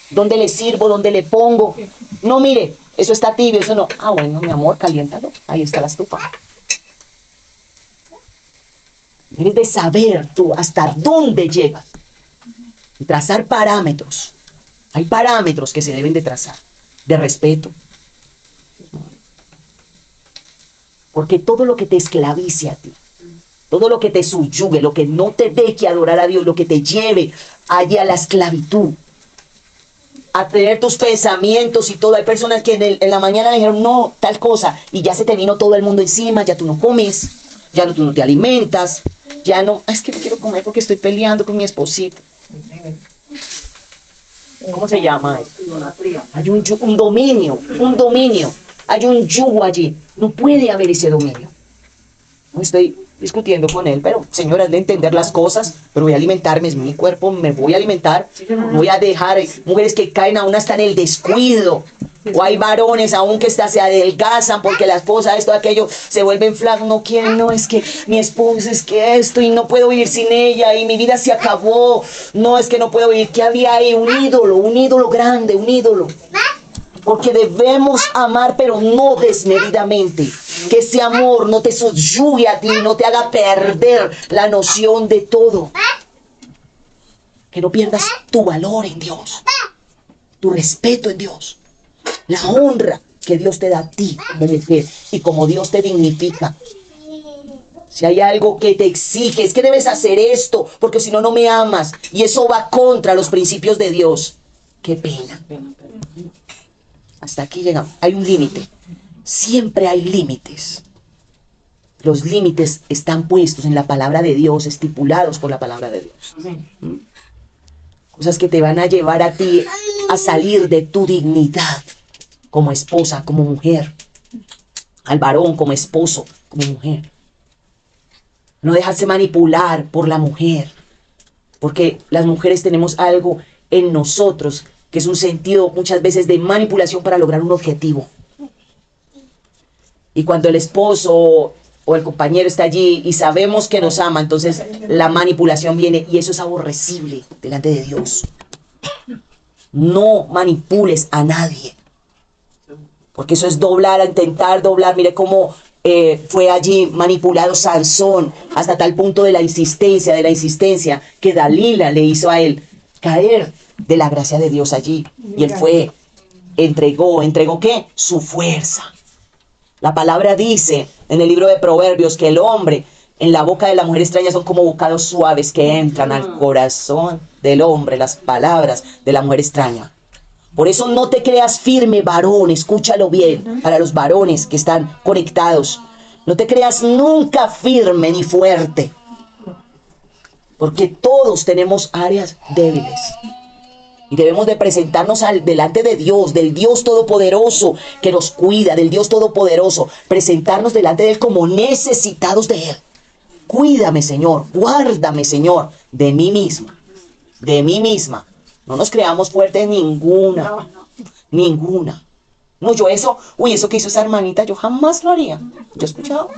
¿Dónde le sirvo? ¿Dónde le pongo? No, mire, eso está tibio, eso no. Ah, bueno, mi amor, caliéntalo. Ahí está la estufa. Debes de saber tú hasta dónde llegas. Y trazar parámetros. Hay parámetros que se deben de trazar. De respeto. Porque todo lo que te esclavice a ti, todo lo que te subyugue, lo que no te deje adorar a Dios, lo que te lleve allí a la esclavitud, a tener tus pensamientos y todo. Hay personas que en la mañana dijeron, no, tal cosa, y ya se te vino todo el mundo encima, ya tú no comes, ya no, tú no te alimentas, ya no, es que no quiero comer porque estoy peleando con mi esposita. ¿Cómo se llama? Hay un dominio, hay un yugo allí. No puede haber ese dominio. No estoy discutiendo con él, pero señora, es de entender las cosas, pero voy a alimentarme, es mi cuerpo, me voy a alimentar, voy a dejar, mujeres que caen aún hasta en el descuido, o hay varones aún que hasta se adelgazan porque la esposa esto, aquello, se vuelven flacos, no quieren, no, es que mi esposa, es que esto, y no puedo vivir sin ella, y mi vida se acabó, no, es que no puedo vivir, ¿qué había ahí? Un ídolo grande, un ídolo. Porque debemos amar, pero no desmedidamente. Que ese amor no te subyugue a ti, no te haga perder la noción de todo. que no pierdas tu valor en Dios, tu respeto en Dios, la honra que Dios te da a ti como mujer y como Dios te dignifica. Si hay algo que te exige, es que debes hacer esto, porque si no, no me amas. Y eso va contra los principios de Dios. Qué pena. Hasta aquí llegamos. Hay un límite. Siempre hay límites. Los límites están puestos en la palabra de Dios, estipulados por la palabra de Dios. Cosas que te van a llevar a ti a salir de tu dignidad como esposa, como mujer. Al varón como esposo, como mujer. No dejarse manipular por la mujer, porque las mujeres tenemos algo en nosotros que es un sentido muchas veces de manipulación para lograr un objetivo. Y cuando el esposo o el compañero está allí y sabemos que nos ama, entonces la manipulación viene y eso es aborrecible delante de Dios. No manipules a nadie, porque eso es doblar, a intentar doblar. Mire cómo fue allí manipulado Sansón hasta tal punto de la insistencia que Dalila le hizo a él caer de la gracia de Dios allí. Y él fue, ¿entregó qué? Su fuerza. La palabra dice en el libro de Proverbios que el hombre en la boca de la mujer extraña son como bocados suaves que entran al corazón del hombre, las palabras de la mujer extraña. Por eso no te creas firme, varón, escúchalo bien, para los varones que están conectados. No te creas nunca firme ni fuerte, porque todos tenemos áreas débiles. Y debemos de presentarnos delante de Dios, del Dios Todopoderoso que nos cuida, del Dios Todopoderoso. Presentarnos delante de Él como necesitados de Él. Cuídame, Señor, guárdame, Señor, de mí misma, de mí misma. No nos creamos fuertes ninguna. No, yo eso que hizo esa hermanita, yo jamás lo haría. Yo he escuchado.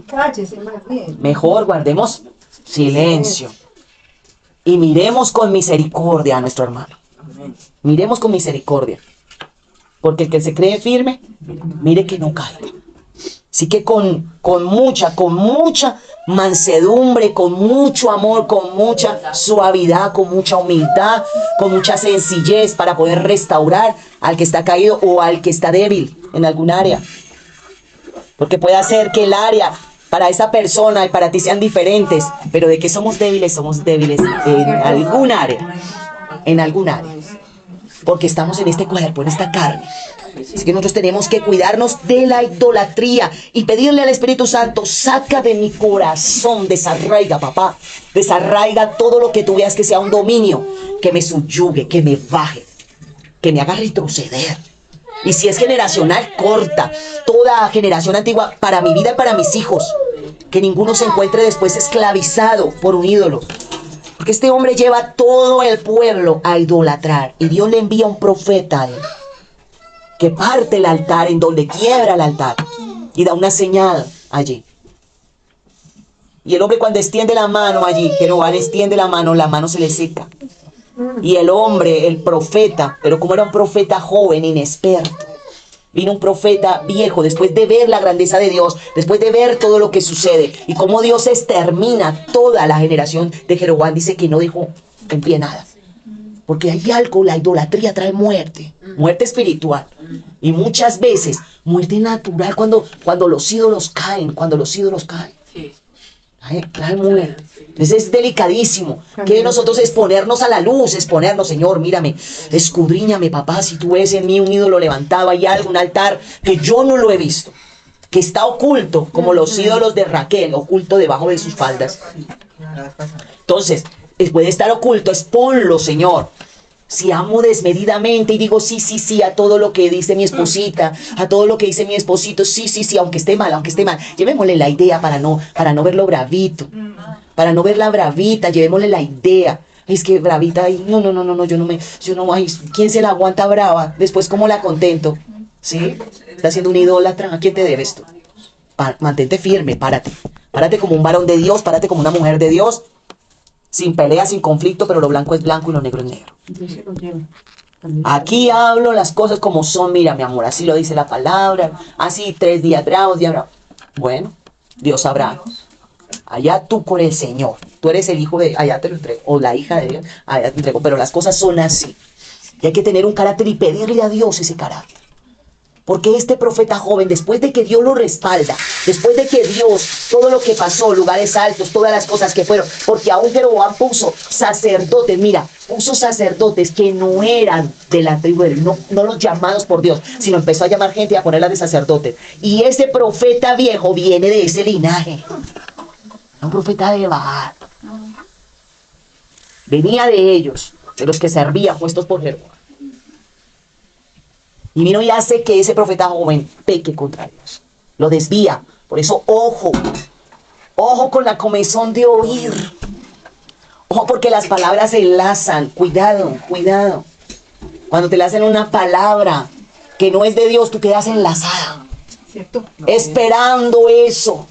Cállese más bien. Mejor guardemos silencio. Y miremos con misericordia a nuestro hermano. Miremos con misericordia. Porque el que se cree firme, mire que no caiga. Así que con mucha mansedumbre, con mucho amor, con mucha suavidad, con mucha humildad, con mucha sencillez para poder restaurar al que está caído o al que está débil en algún área. Porque puede ser que el área para esa persona y para ti sean diferentes, pero de que somos débiles en algún área, porque estamos en este cuerpo, en esta carne. Así que nosotros tenemos que cuidarnos de la idolatría y pedirle al Espíritu Santo, saca de mi corazón, desarraiga, papá, desarraiga todo lo que tú veas que sea un dominio, que me subyugue, que me baje, que me haga retroceder. Y si es generacional, corta toda generación antigua para mi vida y para mis hijos, que ninguno se encuentre después esclavizado por un ídolo. Porque este hombre lleva todo el pueblo a idolatrar y Dios le envía un profeta a él, que parte el altar, en donde quiebra el altar y da una señal allí. Y el hombre cuando extiende la mano allí, Jeroboam extiende la mano se le seca. Y el hombre, el profeta, pero como era un profeta joven, inexperto, vino un profeta viejo después de ver la grandeza de Dios, después de ver todo lo que sucede y cómo Dios extermina toda la generación de Jeroboam, dice que no dejó en pie nada. Porque hay algo, la idolatría trae muerte espiritual. Y muchas veces muerte natural cuando los ídolos caen, Trae muerte. Entonces es delicadísimo que nosotros exponernos a la luz, Señor, mírame, escudriñame, papá, si tú ves en mí un ídolo levantado, hay algo, un altar que yo no lo he visto, que está oculto, como los ídolos de Raquel, oculto debajo de sus faldas. Entonces, puede estar oculto, exponlo, Señor. Si amo desmedidamente y digo sí a todo lo que dice mi esposita, a todo lo que dice mi esposito, sí, aunque esté mal, llevémosle la idea para no verlo bravito, para no verla bravita, llevémosle la idea. Es que bravita, no, yo no, ay, ¿quién se la aguanta brava? Después, ¿cómo la contento? ¿Sí? Está siendo un idólatra, ¿a quién te debes tú? Mantente firme, párate como un varón de Dios, párate como una mujer de Dios. Sin pelea, sin conflicto, pero lo blanco es blanco y lo negro es negro. Aquí hablo las cosas como son, mira mi amor, así lo dice la palabra, así 3 días bravos, día bravo. Bueno, Dios sabrá. allá tú con el Señor. Tú eres el hijo de, allá te lo entrego, o la hija de Dios, allá te entrego. Pero las cosas son así. Y hay que tener un carácter y pedirle a Dios ese carácter. Porque este profeta joven, después de que Dios lo respalda, después de que Dios, todo lo que pasó, lugares altos, todas las cosas que fueron, porque aún Jeroboam puso sacerdotes, mira, puso sacerdotes que no eran de la tribu de él, no los llamados por Dios, sino empezó a llamar gente y a ponerla de sacerdotes. Y ese profeta viejo viene de ese linaje, un profeta de Baal. Venía de ellos, de los que servían puestos por Jeroboam. Y vino y hace que ese profeta joven peque contra Dios. Lo desvía. Por eso, ojo. Ojo con la comezón de oír. Ojo porque las palabras se enlazan. Cuidado, cuidado. Cuando te le hacen una palabra que no es de Dios, tú quedas enlazada. ¿Cierto? Esperando eso.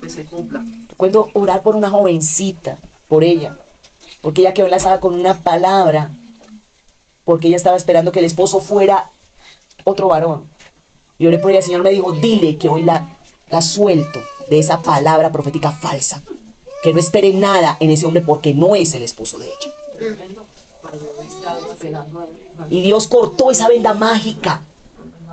Que se cumpla. Recuerdo orar por una jovencita, por ella. Porque ella quedó enlazada con una palabra. Porque ella estaba esperando que el esposo fuera otro varón. Y oré por ella, el Señor me dijo, dile que hoy la suelto de esa palabra profética falsa. Que no espere nada en ese hombre porque no es el esposo de ella. Y Dios cortó esa venda mágica.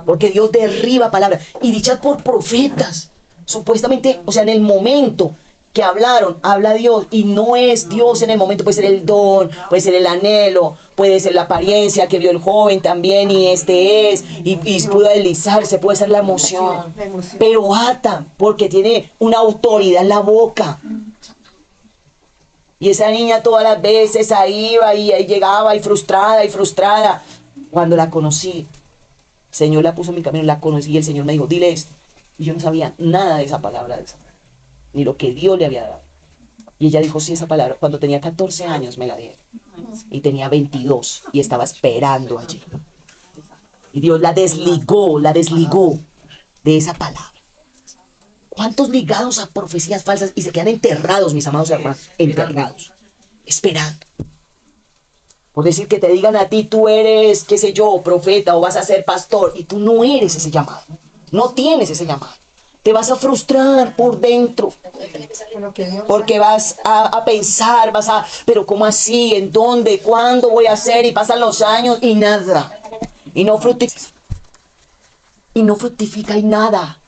Porque Dios derriba palabras. Y dichas por profetas. Supuestamente, o sea, en el momento que hablaron, habla Dios, y no es Dios en el momento, puede ser el don, puede ser el anhelo, puede ser la apariencia que vio el joven también, y y pudo deslizarse, puede ser la emoción, pero ata, porque tiene una autoridad en la boca. Y esa niña todas las veces ahí iba y ahí llegaba y frustrada. Cuando la conocí, el Señor la puso en mi camino, la conocí y el Señor me dijo, dile esto. Y yo no sabía nada de esa palabra, ni lo que Dios le había dado. Y ella dijo, sí, esa palabra, cuando tenía 14 años me la dieron. Y tenía 22 y estaba esperando allí. Y Dios la desligó de esa palabra. ¿Cuántos ligados a profecías falsas y se quedan enterrados, mis amados hermanos? Enterrados, esperando. Por decir que te digan a ti, tú eres, qué sé yo, profeta o vas a ser pastor, y tú no eres ese llamado. No tienes ese llamado. Te vas a frustrar por dentro. Porque vas a pensar, pero ¿cómo así? ¿En dónde? ¿Cuándo voy a hacer? Y pasan los años y nada. Y no fructifica. Y nada,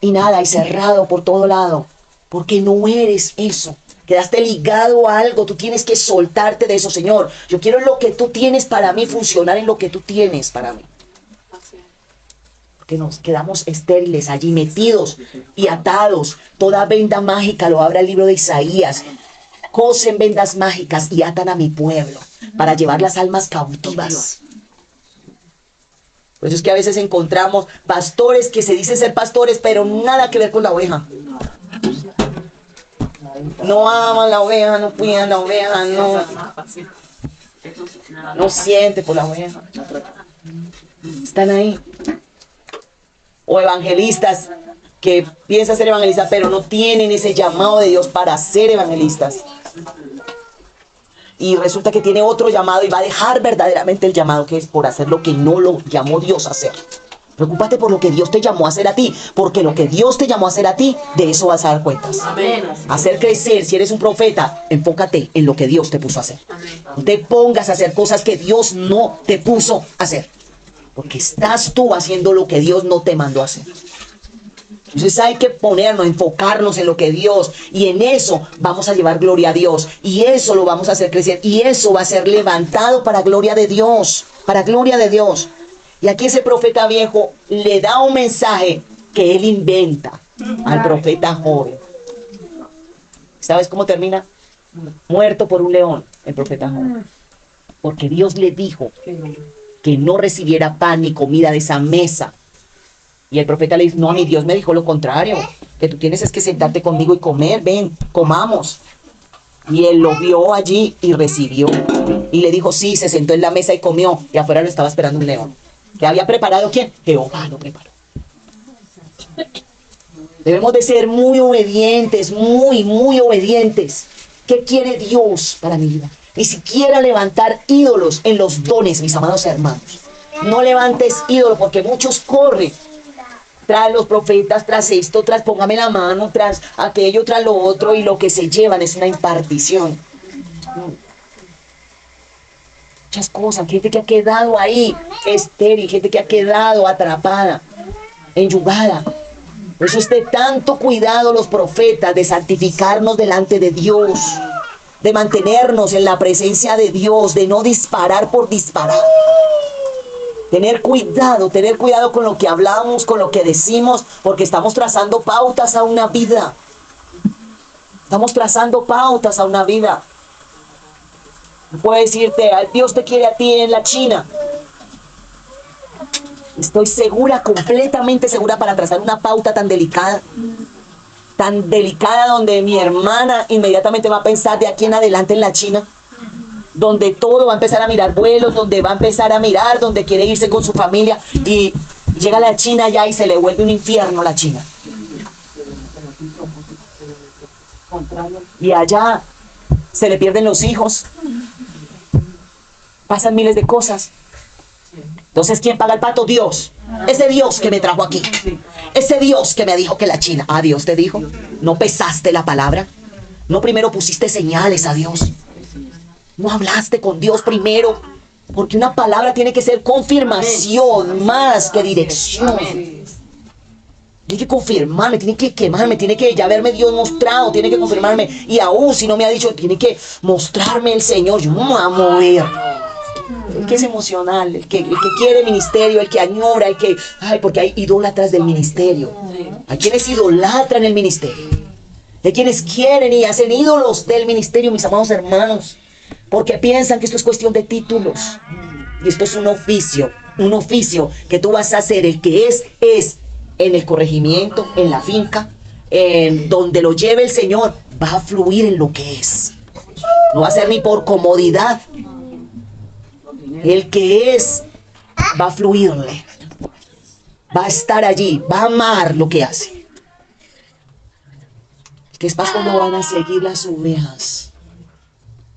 y cerrado por todo lado. Porque no eres eso. Quedaste ligado a algo, tú tienes que soltarte de eso, Señor. Yo quiero lo que tú tienes para mí, funcionar en lo que tú tienes para mí. Que nos quedamos estériles allí metidos y atados. Toda venda mágica lo habla el libro de Isaías. Cosen vendas mágicas y atan a mi pueblo para llevar las almas cautivas. Por eso es que a veces encontramos pastores que se dicen ser pastores, pero nada que ver con la oveja. No aman la oveja, no cuidan la oveja, no sienten por la oveja. Están ahí. O evangelistas que piensan ser evangelistas, pero no tienen ese llamado de Dios para ser evangelistas. Y resulta que tiene otro llamado y va a dejar verdaderamente el llamado, que es por hacer lo que no lo llamó Dios a hacer. Preocúpate por lo que Dios te llamó a hacer a ti, porque lo que Dios te llamó a hacer a ti, de eso vas a dar cuentas. Amén. Hacer crecer, si eres un profeta, enfócate en lo que Dios te puso a hacer. Amén. No te pongas a hacer cosas que Dios no te puso a hacer. Porque estás tú haciendo lo que Dios no te mandó a hacer. Entonces hay que ponernos, enfocarnos en lo que Dios, y en eso vamos a llevar gloria a Dios, y eso lo vamos a hacer crecer, y eso va a ser levantado para gloria de Dios, para gloria de Dios. Y aquí ese profeta viejo le da un mensaje que él inventa al profeta joven. ¿Sabes cómo termina? Muerto por un león, el profeta joven. Porque Dios le dijo que no recibiera pan ni comida de esa mesa. Y el profeta le dice, no, mi Dios me dijo lo contrario, que tú tienes es que sentarte conmigo y comer, ven, comamos. Y él lo vio allí y recibió. Y le dijo, sí, se sentó en la mesa y comió. Y afuera lo estaba esperando un león. ¿Que había preparado quién? Jehová lo preparó. Debemos de ser muy obedientes, muy obedientes. ¿Qué quiere Dios para mi vida? Ni siquiera levantar ídolos en los dones, mis amados hermanos. No levantes ídolos porque muchos corren tras los profetas, tras esto, tras póngame la mano, tras aquello, tras lo otro, y lo que se llevan es una impartición. Muchas cosas, gente que ha quedado ahí, estéril, gente que ha quedado atrapada, enyugada. Por eso es de tanto cuidado los profetas de santificarnos delante de Dios, de mantenernos en la presencia de Dios, de no disparar por disparar. Tener cuidado con lo que hablamos, con lo que decimos, porque estamos trazando pautas a una vida. Estamos trazando pautas a una vida. Puedo decirte, Dios te quiere a ti en la China. Estoy segura, completamente segura, para trazar una pauta tan delicada donde mi hermana inmediatamente va a pensar de aquí en adelante en la China, donde todo va a empezar a mirar vuelos, donde va a empezar a mirar, donde quiere irse con su familia, y llega a la China ya y se le vuelve un infierno la China. Y allá se le pierden los hijos, pasan miles de cosas. Entonces, ¿quién paga el pato? Dios. Ese Dios que me trajo aquí. Ese Dios que me dijo que la China. Ah, Dios te dijo. No pesaste la palabra. No primero pusiste señales a Dios. No hablaste con Dios primero. Porque una palabra tiene que ser confirmación más que dirección. Tiene que confirmarme, tiene que quemarme, tiene que ya haberme Dios mostrado, tiene que confirmarme. Y aún si no me ha dicho, tiene que mostrarme el Señor. Yo no me voy a mover. El que es emocional, el que quiere ministerio, el que añora, el que... Ay, porque hay idólatras del ministerio. Hay quienes idolatran el ministerio. Hay quienes quieren y hacen ídolos del ministerio, mis amados hermanos. Porque piensan que esto es cuestión de títulos. Y esto es un oficio que tú vas a hacer. El que es en el corregimiento, en la finca, en donde lo lleve el Señor, va a fluir en lo que es. No va a ser ni por comodidad. El que es va a fluirle, va a estar allí, va a amar lo que hace. El que es pastor no van a seguir las ovejas,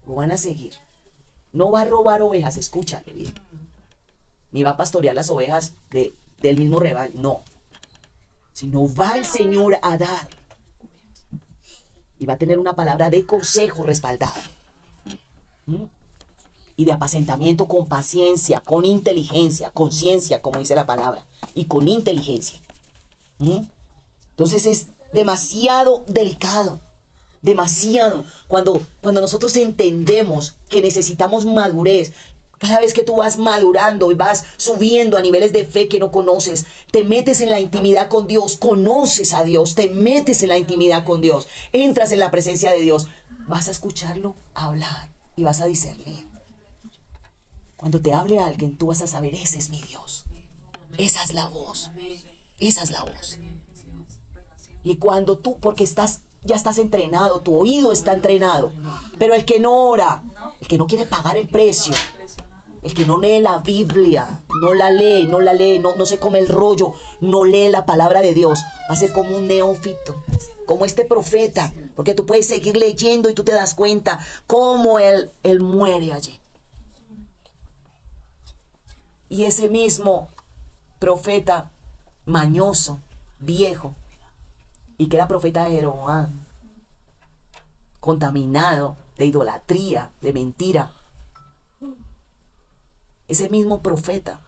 lo van a seguir. No va a robar ovejas, escúchale bien. Ni va a pastorear las ovejas del mismo rebaño, no. Sino va el Señor a dar. Y va a tener una palabra de consejo respaldada. Y de apacentamiento con paciencia, con inteligencia, con ciencia, como dice la palabra, y con inteligencia. Entonces es demasiado delicado, demasiado. Cuando nosotros entendemos que necesitamos madurez, cada vez que tú vas madurando y vas subiendo a niveles de fe que no conoces, te metes en la intimidad con Dios, conoces a Dios, te metes en la intimidad con Dios, entras en la presencia de Dios, vas a escucharlo hablar y vas a discernir. Cuando te hable alguien, tú vas a saber, ese es mi Dios. Esa es la voz. Esa es la voz. Y cuando tú, porque ya estás entrenado, tu oído está entrenado. Pero el que no ora, el que no quiere pagar el precio, el que no lee la Biblia, no la lee, no se come el rollo, no lee la palabra de Dios, va a ser como un neófito, como este profeta. Porque tú puedes seguir leyendo y tú te das cuenta cómo él muere allí. Y ese mismo profeta mañoso, viejo, y que era profeta de Jeroboam, contaminado de idolatría, de mentira, ese mismo profeta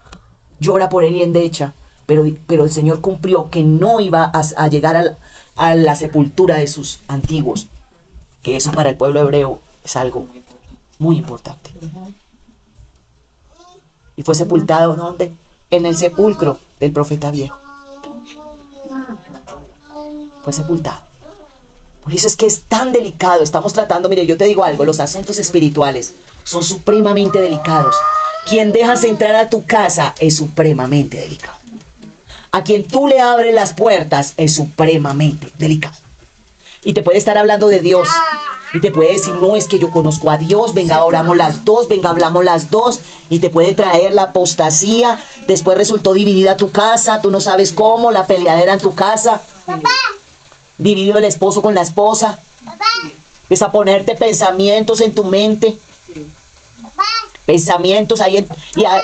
llora por él y endecha, pero el Señor cumplió que no iba a llegar a la sepultura de sus antiguos, que eso para el pueblo hebreo es algo muy importante. Y fue sepultado, ¿dónde? En el sepulcro del profeta viejo. Fue sepultado. Por eso es que es tan delicado. Estamos tratando, mire, yo te digo algo, los asuntos espirituales son supremamente delicados. Quien dejas entrar a tu casa es supremamente delicado. A quien tú le abres las puertas es supremamente delicado. Y te puede estar hablando de Dios. Y te puede decir, no, es que yo conozco a Dios, venga, oramos las dos, venga, hablamos las dos. Y te puede traer la apostasía. Después resultó dividida tu casa, tú no sabes cómo, la peleadera en tu casa. Papá. Dividido el esposo con la esposa. Papá. Empieza a ponerte pensamientos en tu mente. Papá. pensamientos ahí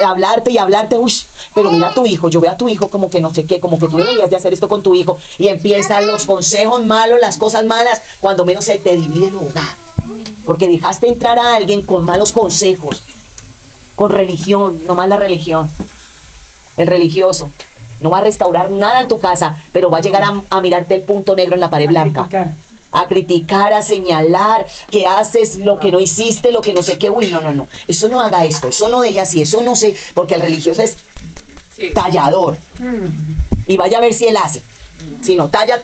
hablarte y hablarte, uy, pero mira a tu hijo, yo veo a tu hijo como que no sé qué, como que tú deberías de hacer esto con tu hijo, y empiezan los consejos malos, las cosas malas, cuando menos se te divide el hogar, porque dejaste entrar a alguien con malos consejos, con religión, nomás la religión, el religioso, no va a restaurar nada en tu casa, pero va a llegar a mirarte el punto negro en la pared blanca. A criticar, a señalar que haces lo que no hiciste, lo que no sé qué. Uy, no, eso no haga esto, eso no deje así, eso no sé, porque el religioso es tallador. Y vaya a ver si él hace. Si no, talla.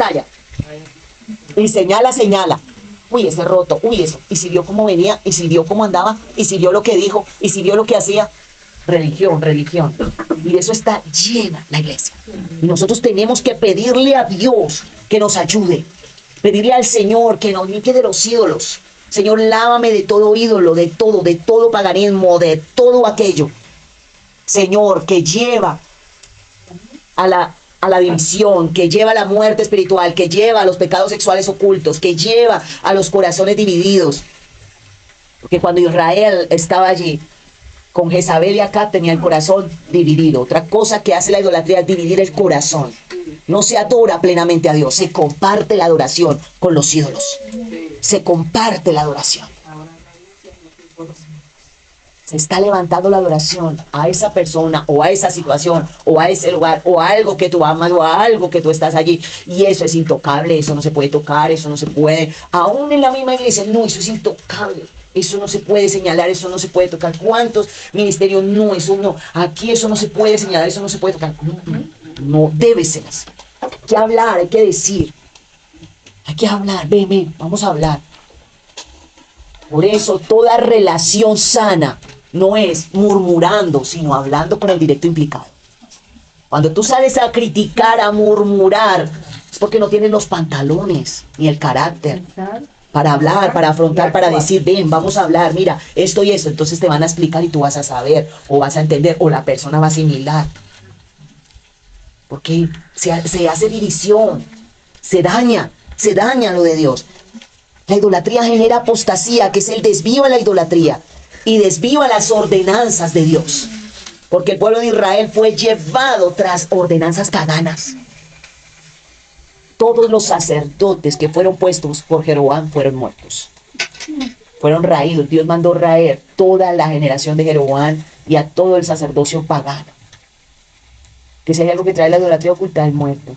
Y señala. Uy, ese roto, uy, eso. Y si vio cómo venía, y si vio cómo andaba, y si vio lo que dijo, y si vio lo que hacía. Religión. Y eso está llena la iglesia. Y nosotros tenemos que pedirle a Dios que nos ayude. Pedirle al Señor que nos limpie de los ídolos. Señor, lávame de todo ídolo, de todo paganismo, de todo aquello. Señor, que lleva a la división, que lleva a la muerte espiritual, que lleva a los pecados sexuales ocultos, que lleva a los corazones divididos. Porque cuando Israel estaba allí, con Jezabel y Acab tenía el corazón dividido. Otra cosa que hace la idolatría es dividir el corazón. No se adora plenamente a Dios, se comparte la adoración con los ídolos. Se comparte la adoración. Se está levantando la adoración a esa persona o a esa situación o a ese lugar o a algo que tú amas o a algo que tú estás allí. Y eso es intocable, eso no se puede tocar, eso no se puede. Aún en la misma iglesia, no, eso es intocable. Eso no se puede señalar, eso no se puede tocar. ¿Cuántos ministerios? No, eso no. Aquí eso no se puede señalar, eso no se puede tocar. No debe ser así. Hay que hablar, hay que decir. Hay que hablar, ven, vamos a hablar. Por eso toda relación sana no es murmurando, sino hablando con el directo implicado. Cuando tú sales a criticar, a murmurar, es porque no tienes los pantalones ni el carácter para hablar, para afrontar, para decir, ven, vamos a hablar, mira, esto y esto. Entonces te van a explicar y tú vas a saber, o vas a entender, o la persona va a asimilar. Porque se hace división, se daña lo de Dios. La idolatría genera apostasía, que es el desvío a la idolatría y desvío a las ordenanzas de Dios. Porque el pueblo de Israel fue llevado tras ordenanzas paganas. Todos los sacerdotes que fueron puestos por Jeroboam fueron muertos. Fueron raídos. Dios mandó raer toda la generación de Jeroboam y a todo el sacerdocio pagano. Que si hay algo que trae la idolatría oculta, el muerto.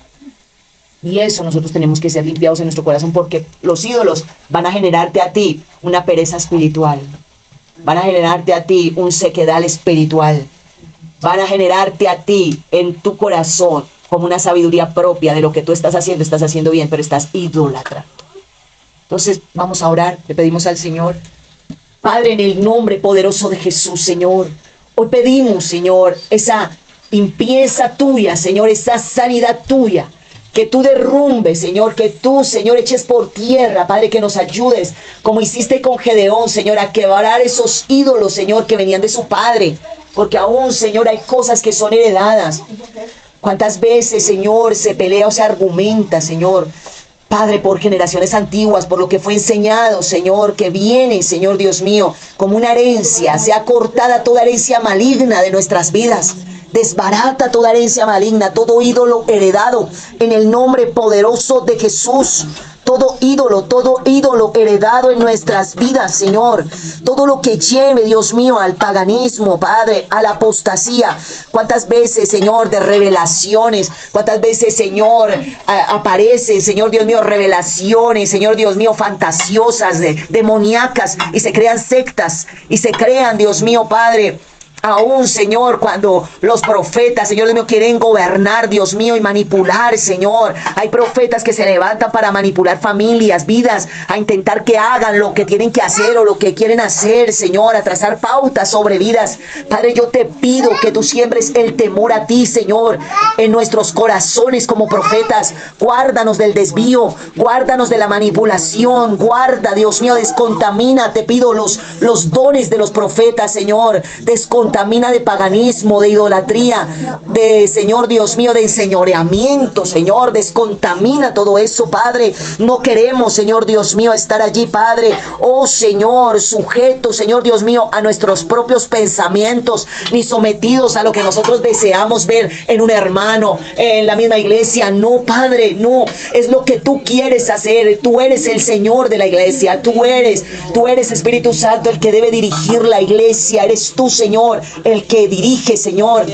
Y eso nosotros tenemos que ser limpiados en nuestro corazón, porque los ídolos van a generarte a ti una pereza espiritual. Van a generarte a ti un sequedal espiritual. Van a generarte a ti en tu corazón como una sabiduría propia de lo que tú estás haciendo bien, pero estás idolatrando. Entonces vamos a orar, le pedimos al Señor. Padre, en el nombre poderoso de Jesús, Señor, hoy pedimos, Señor, esa limpieza tuya, Señor, esa sanidad tuya. Que tú derrumbes, Señor, que tú, Señor, eches por tierra, Padre, que nos ayudes, como hiciste con Gedeón, Señor, a quebrar esos ídolos, Señor, que venían de su padre, porque aún, Señor, hay cosas que son heredadas. ¿Cuántas veces, Señor, se pelea o se argumenta, Señor, Padre, por generaciones antiguas, por lo que fue enseñado, Señor, que viene, Señor Dios mío, como una herencia, sea cortada toda herencia maligna de nuestras vidas. Desbarata toda herencia maligna, todo ídolo heredado en el nombre poderoso de Jesús. Todo ídolo heredado en nuestras vidas, Señor. Todo lo que lleve, Dios mío, al paganismo, Padre, a la apostasía. ¿Cuántas veces, Señor, de revelaciones? ¿Cuántas veces, Señor, aparecen, Señor Dios mío, revelaciones, Señor Dios mío, fantasiosas, demoníacas, y se crean sectas, y se crean, Dios mío, Padre, aún, Señor, cuando los profetas, Señor Dios mío, quieren gobernar, Dios mío, y manipular, Señor. Hay profetas que se levantan para manipular familias, vidas, a intentar que hagan lo que tienen que hacer o lo que quieren hacer, Señor, a trazar pautas sobre vidas. Padre, yo te pido que tú siembres el temor a ti, Señor, en nuestros corazones como profetas. Guárdanos del desvío, guárdanos de la manipulación, guarda, Dios mío, descontamina, te pido los dones de los profetas, Señor, descontamina contamina de paganismo, de idolatría, de, Señor Dios mío, de enseñoreamiento, Señor, descontamina todo eso, Padre. No queremos, Señor Dios mío, estar allí, Padre, oh Señor, sujetos, Señor Dios mío, a nuestros propios pensamientos, ni sometidos a lo que nosotros deseamos ver en un hermano, en la misma iglesia. No, Padre, no, es lo que tú quieres hacer. Tú eres el Señor de la iglesia, tú eres Espíritu Santo el que debe dirigir la iglesia. Eres tú, Señor, el que dirige, Señor.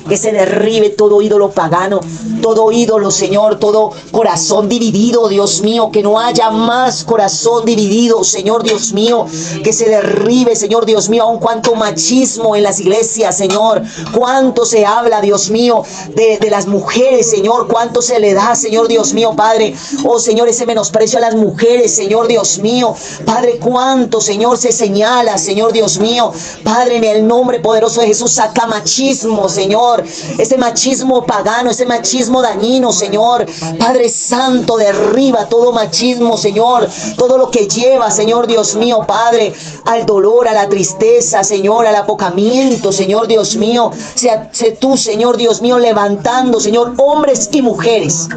Que se derribe todo ídolo pagano, todo ídolo, Señor, todo corazón dividido, Dios mío, que no haya más corazón dividido, Señor Dios mío, que se derribe, Señor Dios mío, aun cuanto machismo en las iglesias, Señor, cuánto se habla, Dios mío, de las mujeres, Señor, cuánto se le da, Señor Dios mío, Padre, oh Señor, ese menosprecio a las mujeres, Señor Dios mío, Padre, cuánto, Señor, se señala, Señor Dios mío, Padre, en el nombre poderoso de Jesús, saca machismo, Señor, ese machismo pagano, ese machismo dañino, Señor, Padre Santo, derriba todo machismo, Señor, todo lo que lleva, Señor Dios mío, Padre, al dolor, a la tristeza, Señor, al apocamiento, Señor Dios mío, sé tú, Señor Dios mío, levantando, Señor, hombres y mujeres,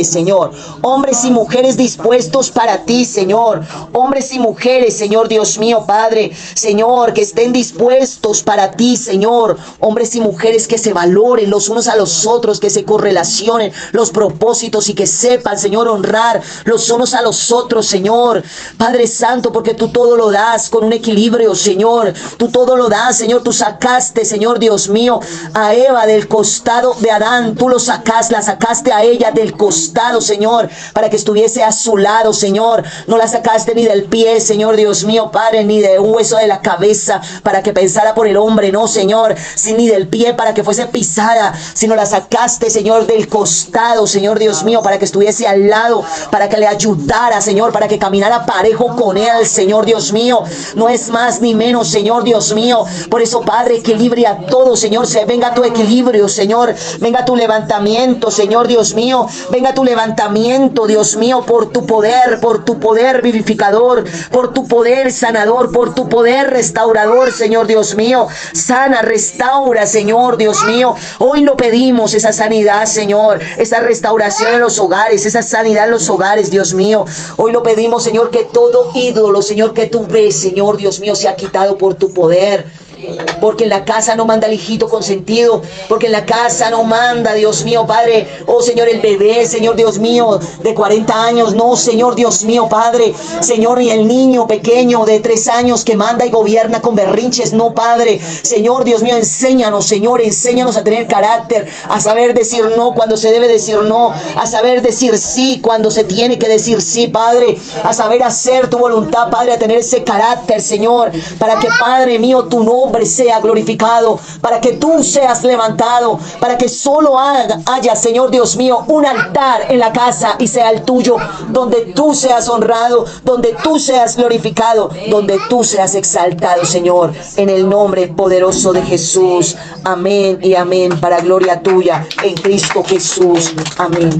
Señor, hombres y mujeres dispuestos para ti, Señor, hombres y mujeres, Señor Dios mío, Padre, Señor, que estén dispuestos para ti, Señor, hombres y mujeres que se valoren los unos a los otros, que se correlacionen los propósitos y que sepan, Señor, honrar los unos a los otros, Señor, Padre Santo, porque tú todo lo das con un equilibrio, Señor, tú todo lo das, Señor, tú sacaste, Señor Dios mío, a Eva del costado de Adán, tú la sacaste a ella del costado, Señor, para que estuviese a su lado, Señor, no la sacaste ni del pie, Señor Dios mío, Padre, ni de un hueso de la cabeza para que pensara por el hombre, no, Señor, ni del pie para que fuese pisada, sino la sacaste, Señor, del costado, Señor Dios mío, para que estuviese al lado, para que le ayudara, Señor, para que caminara parejo con él, Señor Dios mío, no es más ni menos, Señor Dios mío. Por eso, Padre, equilibra todo, Señor, venga tu equilibrio, Señor, venga tu levantamiento, Señor Dios mío, venga tu levantamiento, Dios mío, por tu poder vivificador, por tu poder sanador, por tu poder restaurador, Señor Dios mío, sana, restaura, Señor Dios mío, hoy lo pedimos, esa sanidad, Señor, esa restauración en los hogares, esa sanidad en los hogares, Dios mío, hoy lo pedimos, Señor, que todo ídolo, Señor, que tú ves, Señor Dios mío, sea quitado por tu poder. Porque en la casa no manda el hijito consentido, porque en la casa no manda, Dios mío, Padre, oh Señor, el bebé, Señor Dios mío, de 40 años, no, Señor Dios mío, Padre, Señor, y el niño pequeño de 3 años que manda y gobierna con berrinches, no, Padre, Señor Dios mío, enséñanos, Señor, enséñanos a tener carácter, a saber decir no cuando se debe decir no, a saber decir sí cuando se tiene que decir sí, Padre, a saber hacer tu voluntad, Padre, a tener ese carácter, Señor, para que, Padre mío, tu nombre sea glorificado, para que tú seas levantado, para que solo haya, Señor Dios mío, un altar en la casa y sea el tuyo, donde tú seas honrado, donde tú seas glorificado, donde tú seas exaltado, Señor, en el nombre poderoso de Jesús. Amén y amén, para gloria tuya, en Cristo Jesús. Amén.